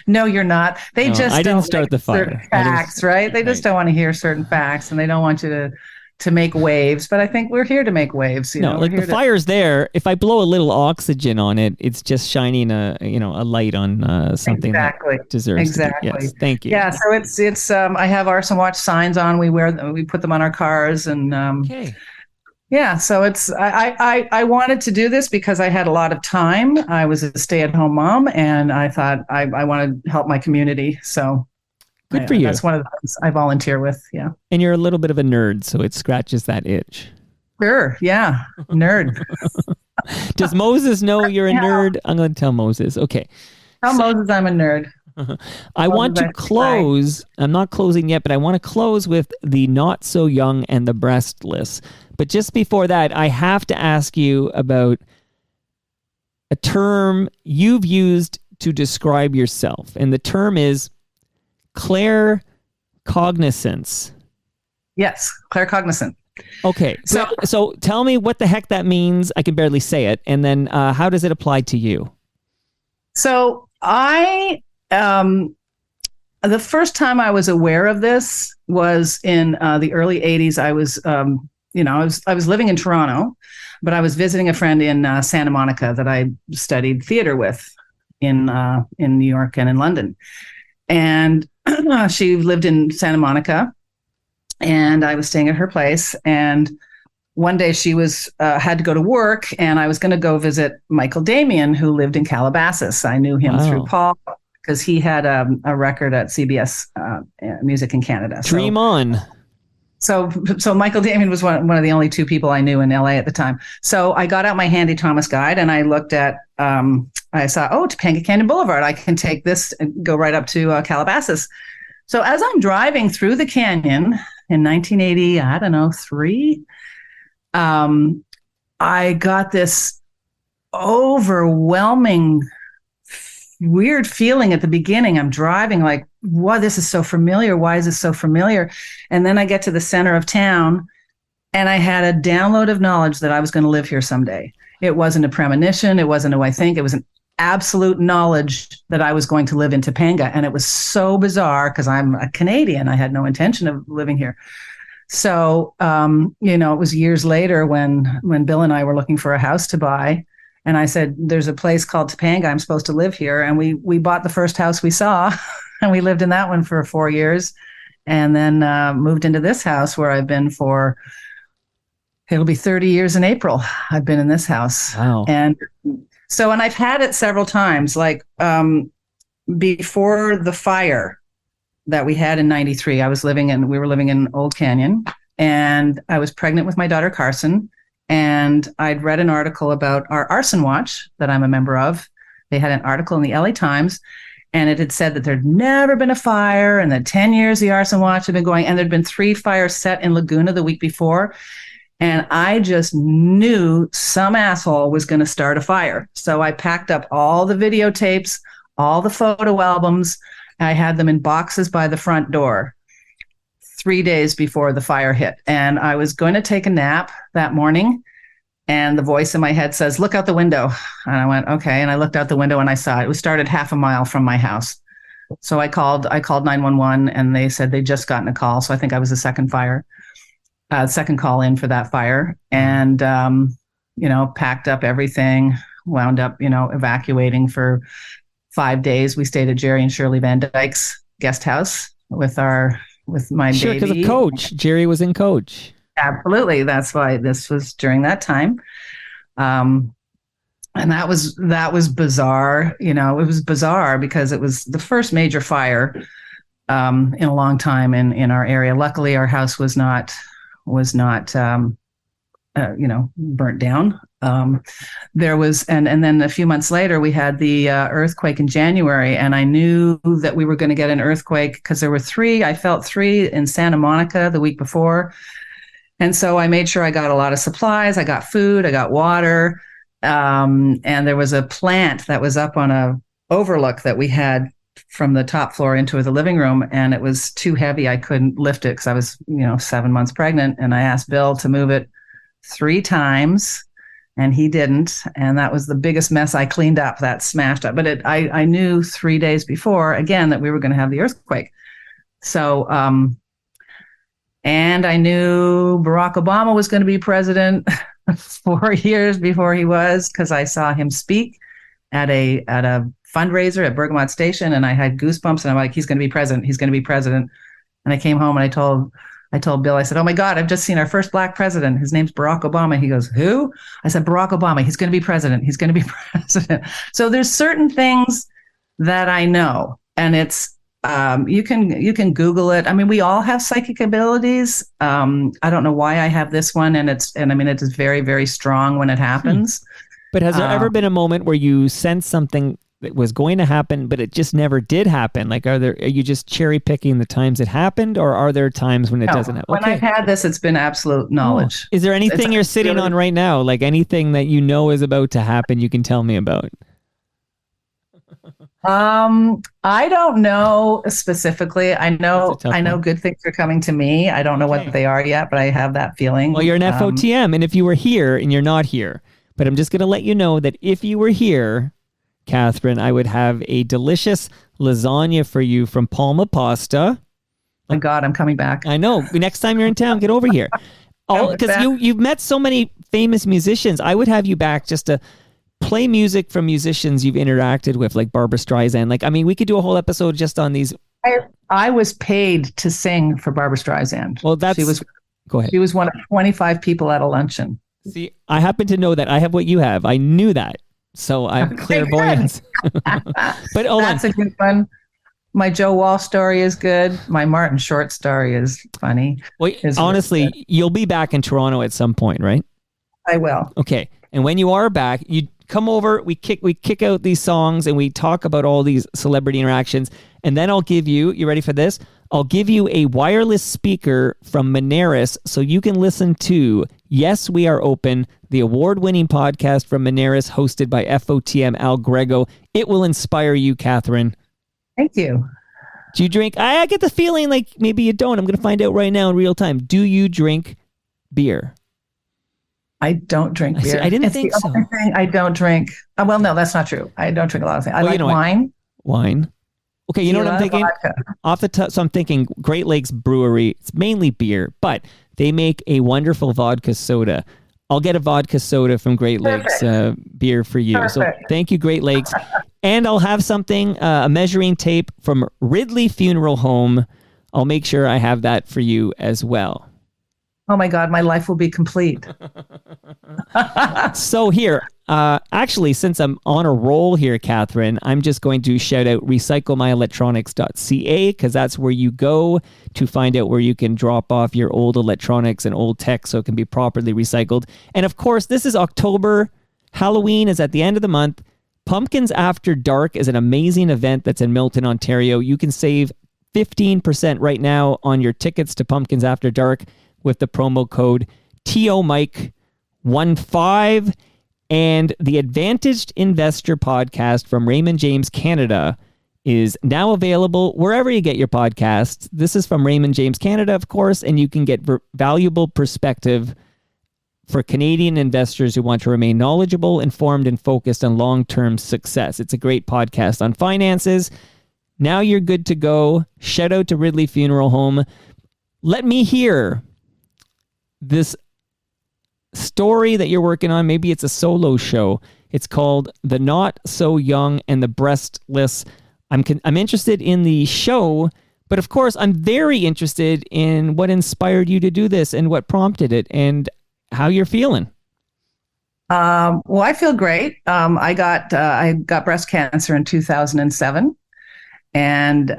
C: no, you're not. I
B: didn't start the fire.
C: Facts, right? They just don't want to hear certain facts, and they don't want you to make waves. But I think we're here to make waves.
B: The fire's there. If I blow a little oxygen on it, it's just shining a light on something that deserves to be. Yes, thank you.
C: Yeah, so it's I have arson watch signs on. We put them on our cars, and
B: okay.
C: Yeah, so I wanted to do this because I had a lot of time. I was a stay-at-home mom, and I thought I want to help my community. So
B: good for you.
C: That's one of the things I volunteer with. Yeah,
B: and you're a little bit of a nerd, so it scratches that itch.
C: Sure. Yeah, nerd.
B: Does Moses know you're a nerd? I'm going to tell Moses. Okay.
C: Tell Moses I'm a nerd.
B: I want to close. I'm not closing yet, but I want to close with the not so young and the breastless. But just before that, I have to ask you about a term you've used to describe yourself. And the term is claircognizance.
C: Yes, claircognizant.
B: Okay. So tell me what the heck that means. I can barely say it. And then how does it apply to you? So
C: the first time I was aware of this was in the early 80s. I was I was living in Toronto, but I was visiting a friend in Santa Monica that I studied theater with in New York and in London. And she lived in Santa Monica, and I was staying at her place. And one day she was had to go to work, and I was going to go visit Michael Damian, who lived in Calabasas. I knew him through Paul because he had a record at CBS Music in Canada.
B: Dream on.
C: So Michael Damian was one of the only two people I knew in LA at the time. So I got out my handy Thomas guide and I looked at, I saw, Topanga Canyon Boulevard. I can take this and go right up to Calabasas. So as I'm driving through the canyon in 1983, I got this overwhelming, weird feeling at the beginning. I'm driving like wow, this is so familiar. Why is this so familiar? And then I get to the center of town, and I had a download of knowledge that I was going to live here someday. It wasn't a premonition. It wasn't a I think. It was an absolute knowledge that I was going to live in Topanga. And it was so bizarre because I'm a Canadian. I had no intention of living here. So, it was years later when Bill and I were looking for a house to buy. And I said, there's a place called Topanga. I'm supposed to live here. And we bought the first house we saw and we lived in that one for 4 years and then moved into this house where I've been for, it'll be 30 years in April. I've been in this house.
B: Wow.
C: And so, and I've had it several times, like before the fire that we had in 93, we were living in Old Canyon, and I was pregnant with my daughter, Carson. And I'd read an article about our arson watch that I'm a member of. They had an article in the LA Times, and it had said that there'd never been a fire, and that 10 years the arson watch had been going, and there'd been 3 fires set in Laguna the week before. And I just knew some asshole was going to start a fire. So I packed up all the videotapes, all the photo albums. I had them in boxes by the front door 3 days before the fire hit. And I was going to take a nap that morning. And the voice in my head says, look out the window. And I went, okay. And I looked out the window and I saw it was started half a mile from my house. So I called 911 and they said they'd just gotten a call. So I think I was the second call in for that fire, and, packed up everything, wound up, evacuating for 5 days. We stayed at Jerry and Shirley Van Dyke's guest house with my
B: Sure,
C: baby.
B: because of Coach. Jerry was in Coach.
C: Absolutely. That's why this was during that time. And that was bizarre. It was bizarre because it was the first major fire in a long time in our area. Luckily, our house was not burnt down. There was, and then a few months later, we had the earthquake in January, and I knew that we were going to get an earthquake because there were 3. I felt 3 in Santa Monica the week before. And so I made sure I got a lot of supplies. I got food, I got water. And there was a plant that was up on a overlook that we had from the top floor into the living room, and it was too heavy. I couldn't lift it because I was, 7 months pregnant, and I asked Bill to move it 3 times, and he didn't. And that was the biggest mess I cleaned up, that smashed up. But I knew 3 days before, again, that we were going to have the earthquake. So, and I knew Barack Obama was going to be president 4 years before he was, because I saw him speak at a fundraiser at Bergamot Station, and I had goosebumps, and I'm like, he's going to be president. He's going to be president. And I came home and I told Bill, I said, oh my God, I've just seen our first Black president. His name's Barack Obama. He goes, who? I said, Barack Obama. He's going to be president. He's going to be president. So there's certain things that I know, and it's, you can Google it. I mean, we all have psychic abilities. I don't know why I have this one, and I mean, it is very, very strong when it happens.
B: But has there ever been a moment where you sensed something that was going to happen, but it just never did happen? Like, are you just cherry picking the times it happened, or are there times when it doesn't happen?
C: When I've had this, it's been absolute knowledge.
B: Oh. Is there anything you're sitting on right now? Like anything that you know is about to happen, you can tell me about?
C: I don't know specifically. I know good things are coming to me. I don't know what they are yet, but I have that feeling.
B: Well, you're an FOTM, and if you were here and you're not here, but I'm just going to let you know that if you were here, Catherine, I would have a delicious lasagna for you from Palma Pasta.
C: Oh my God, I'm coming back.
B: I know. Next time you're in town, get over here. Because you've met so many famous musicians. I would have you back just to play music from musicians you've interacted with, like Barbra Streisand. Like, I mean, we could do a whole episode just on these.
C: I was paid to sing for Barbra Streisand.
B: Well, go ahead.
C: She was one of 25 people at a luncheon.
B: See, I happen to know that. I have what you have. I knew that. So I have clairvoyance. But
C: That's a good one. My Joe Walsh story is good. My Martin Short story is funny.
B: Well, honestly, you'll be back in Toronto at some point, right?
C: I will.
B: Okay. And when you are back, you come over, we kick out these songs, and we talk about all these celebrity interactions. And then I'll give you ready for this? I'll give you a wireless speaker from Moneris so you can listen to Yes, We Are Open, the award-winning podcast from Moneris hosted by FOTM Al Grego. It will inspire you, Catherine.
C: Thank you.
B: Do you drink? I get the feeling like maybe you don't. I'm going to find out right now in real time. Do you drink beer?
C: I don't drink beer.
B: I didn't
C: It's
B: think
C: the
B: so.
C: only thing I don't drink. Well, no, that's not true. I don't drink a lot of things. I
B: Well,
C: like
B: you know what?
C: wine.
B: Wine. Okay, you know what I'm thinking?
C: Vodka.
B: Off the top, so I'm thinking Great Lakes Brewery. It's mainly beer, but they make a wonderful vodka soda. I'll get a vodka soda from Great Lakes beer for you.
C: Perfect.
B: So thank you, Great Lakes. And I'll have something, a measuring tape from Ridley Funeral Home. I'll make sure I have that for you as well.
C: Oh my God, my life will be complete.
B: So here, actually, since I'm on a roll here, Catherine, I'm just going to shout out recyclemyelectronics.ca because that's where you go to find out where you can drop off your old electronics and old tech so it can be properly recycled. And of course, this is October. Halloween is at the end of the month. Pumpkins After Dark is an amazing event that's in Milton, Ontario. You can save 15% right now on your tickets to Pumpkins After Dark with the promo code TOMIC15. And the Advantaged Investor podcast from Raymond James Canada is now available wherever you get your podcasts. This is from Raymond James Canada, of course, and you can get valuable perspective for Canadian investors who want to remain knowledgeable, informed, and focused on long-term success. It's a great podcast on finances. Now you're good to go. Shout out to Ridley Funeral Home. Let me hear this story that you're working on. Maybe it's a solo show. It's called The Not So Young and the Breastless. I'm interested in the show, but of course, I'm very interested in what inspired you to do this and what prompted it and how you're feeling.
C: Well, I feel great. I got breast cancer in 2007, and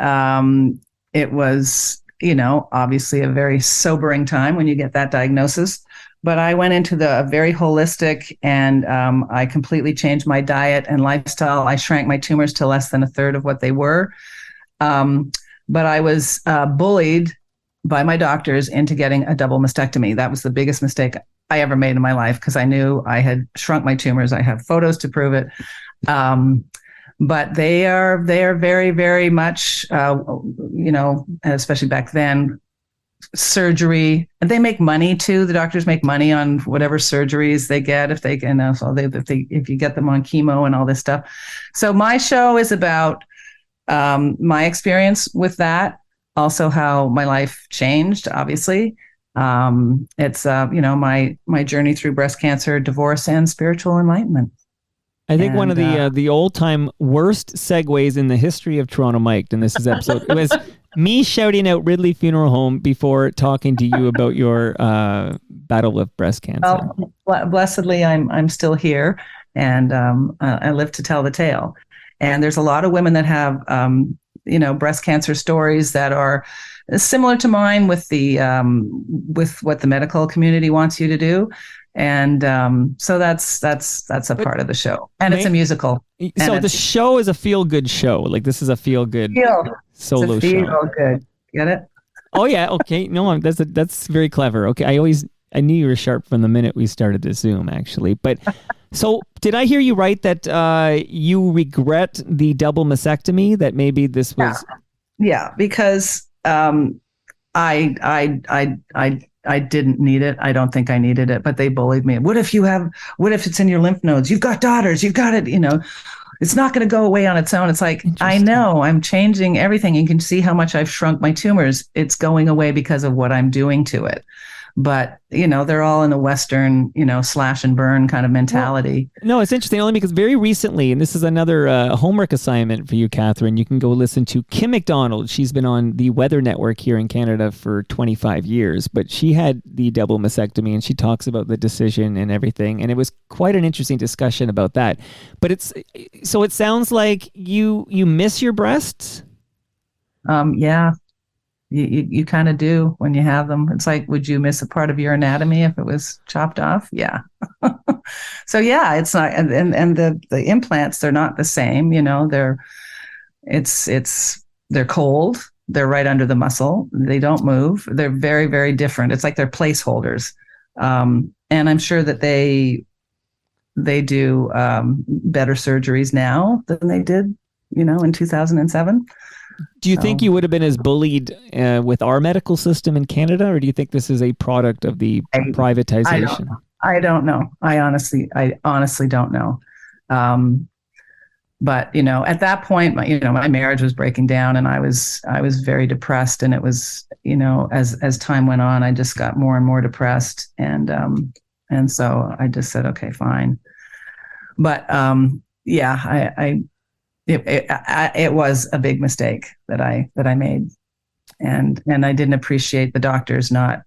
C: it was, obviously a very sobering time when you get that diagnosis. But I went into a very holistic, and I completely changed my diet and lifestyle. I shrank my tumors to less than a third of what they were. But I was bullied by my doctors into getting a double mastectomy. That was the biggest mistake I ever made in my life because I knew I had shrunk my tumors. I have photos to prove it. But they are very, very much, especially back then, surgery, and they make money too. The doctors make money on whatever surgeries they get if they can. If you get them on chemo and all this stuff. So my show is about my experience with that. Also, how my life changed. Obviously, it's my journey through breast cancer, divorce, and spiritual enlightenment.
B: I think one of the old-time worst segues in the history of Toronto Mic'd, and this is episode, it was me shouting out Ridley Funeral Home before talking to you about your battle with breast cancer.
C: Well, blessedly, I'm still here, and I live to tell the tale. And there's a lot of women that have, breast cancer stories that are similar to mine with with what the medical community wants you to do. And so that's a part of the show, and it's a musical.
B: So the show is a feel-good show. Like this is a feel-good solo show.
C: Feel good. Get it?
B: Oh yeah. Okay. No, that's very clever. Okay. I knew you were sharp from the minute we started the Zoom, actually. But so did I hear you right that you regret the double mastectomy? That maybe this was.
C: Yeah, because I didn't need it. I don't think I needed it, but they bullied me. What if it's in your lymph nodes? You've got daughters. You've got it. It's not going to go away on its own. It's like, I know I'm changing everything. You can see how much I've shrunk my tumors. It's going away because of what I'm doing to it. But, they're all in a Western, slash and burn kind of mentality.
B: Well, no, it's interesting only because very recently, and this is another homework assignment for you, Catherine, you can go listen to Kim McDonald. She's been on the Weather Network here in Canada for 25 years, but she had the double mastectomy and she talks about the decision and everything. And it was quite an interesting discussion about that. But it sounds like you miss your breasts?
C: Yeah. You kind of do when you have them. It's like, would you miss a part of your anatomy if it was chopped off? Yeah. So yeah, it's not, and the implants, they're not the same. They're cold. They're right under the muscle. They don't move. They're very, very different. It's like they're placeholders. And I'm sure that they do better surgeries now than they did, in 2007.
B: Do you think you would have been as bullied with our medical system in Canada, or do you think this is a product of the privatization?
C: I don't know. I honestly don't know. But at that point, my marriage was breaking down, and I was very depressed. And it was, as time went on, I just got more and more depressed, and so I just said, okay, fine. But it was a big mistake that I made, and I didn't appreciate the doctors not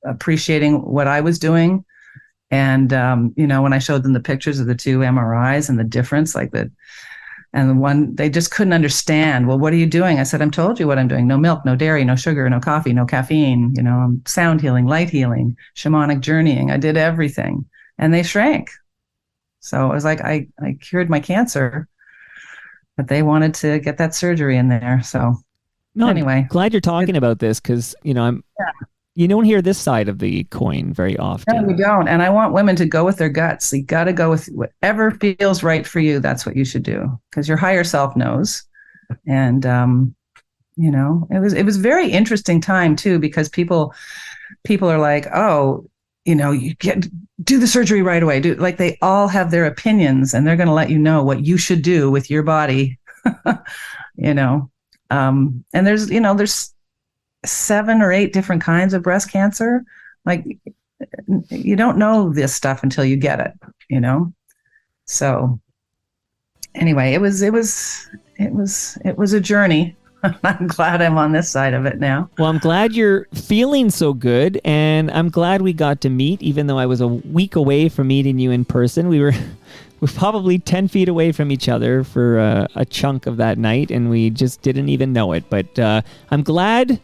C: appreciating what I was doing. And, when I showed them the pictures of the 2 MRIs and the difference, and the one, they just couldn't understand. Well, what are you doing? I said, I'm told you what I'm doing. No milk, no dairy, no sugar, no coffee, no caffeine, sound healing, light healing, shamanic journeying. I did everything, and they shrank. So it was like, I cured my cancer, but they wanted to get that surgery in there. So anyway,
B: I'm glad you're talking about this, because, you don't hear this side of the coin very often.
C: No, we don't. And I want women to go with their guts. You got to go with whatever feels right for you. That's what you should do, because your higher self knows. And, it was a very interesting time too, because people are like, oh, you do the surgery right away. They all have their opinions, and they're going to let you know what you should do with your body. And there's 7 or 8 different kinds of breast cancer. You don't know this stuff until you get it, So anyway, it was a journey. I'm glad I'm on this side of it now.
B: Well, I'm glad you're feeling so good, and I'm glad we got to meet, even though I was a week away from meeting you in person. We're probably 10 feet away from each other for a chunk of that night, and we just didn't even know it. But I'm glad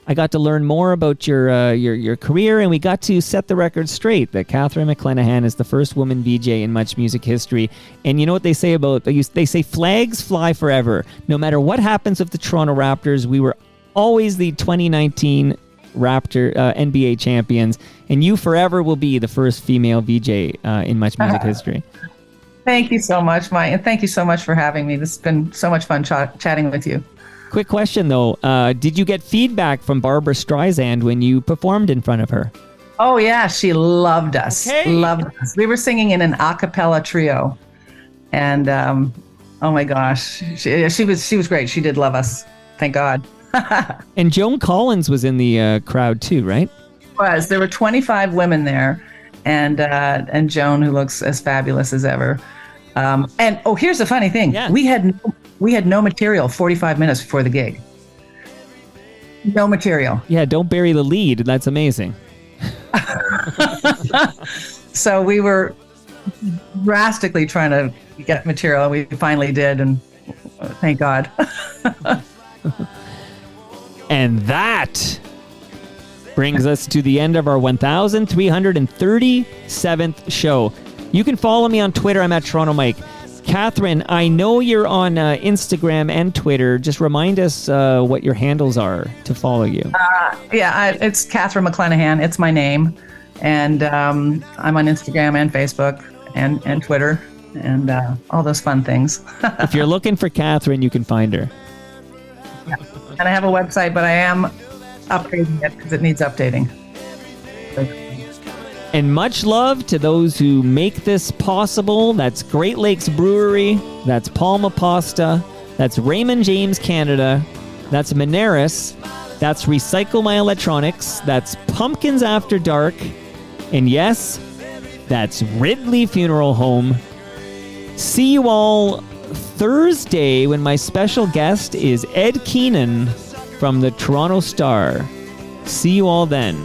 B: I got to learn more about your career, and we got to set the record straight that Catherine McClenahan is the first woman VJ in Much Music history. And you know what they say they say flags fly forever. No matter what happens with the Toronto Raptors, we were always the 2019 Raptor NBA champions, and you forever will be the first female VJ in Much Music history.
C: Thank you so much, Mike, and thank you so much for having me. This has been so much fun chatting with you.
B: Quick question, though. Did you get feedback from Barbara Streisand when you performed in front of her?
C: Oh, yeah. She loved us.
B: Okay.
C: Loved us. We were singing in an a cappella trio. And, oh, my gosh. She was great. She did love us. Thank God.
B: And Joan Collins was in the crowd, too, right?
C: There were 25 women there. And Joan, who looks as fabulous as ever. And here's the funny thing. Yeah. We had no material 45 minutes before the gig. No material.
B: Yeah, don't bury the lead. That's amazing.
C: So we were drastically trying to get material, and we finally did, and thank God.
B: And that brings us to the end of our 1,337th show. You can follow me on Twitter. I'm at Toronto Mike. Catherine, I know you're on Instagram and Twitter. Just remind us what your handles are to follow you.
C: It's Catherine McClenahan. It's my name. And I'm on Instagram and Facebook and Twitter and all those fun things.
B: If you're looking for Catherine, you can find her.
C: Yeah. And I have a website, but I am updating it because it needs updating.
B: And much love to those who make this possible. That's Great Lakes Brewery. That's Palma Pasta. That's Raymond James Canada. That's Moneris. That's Recycle My Electronics. That's Pumpkins After Dark. And yes, that's Ridley Funeral Home. See you all Thursday when my special guest is Ed Keenan from the Toronto Star. See you all then.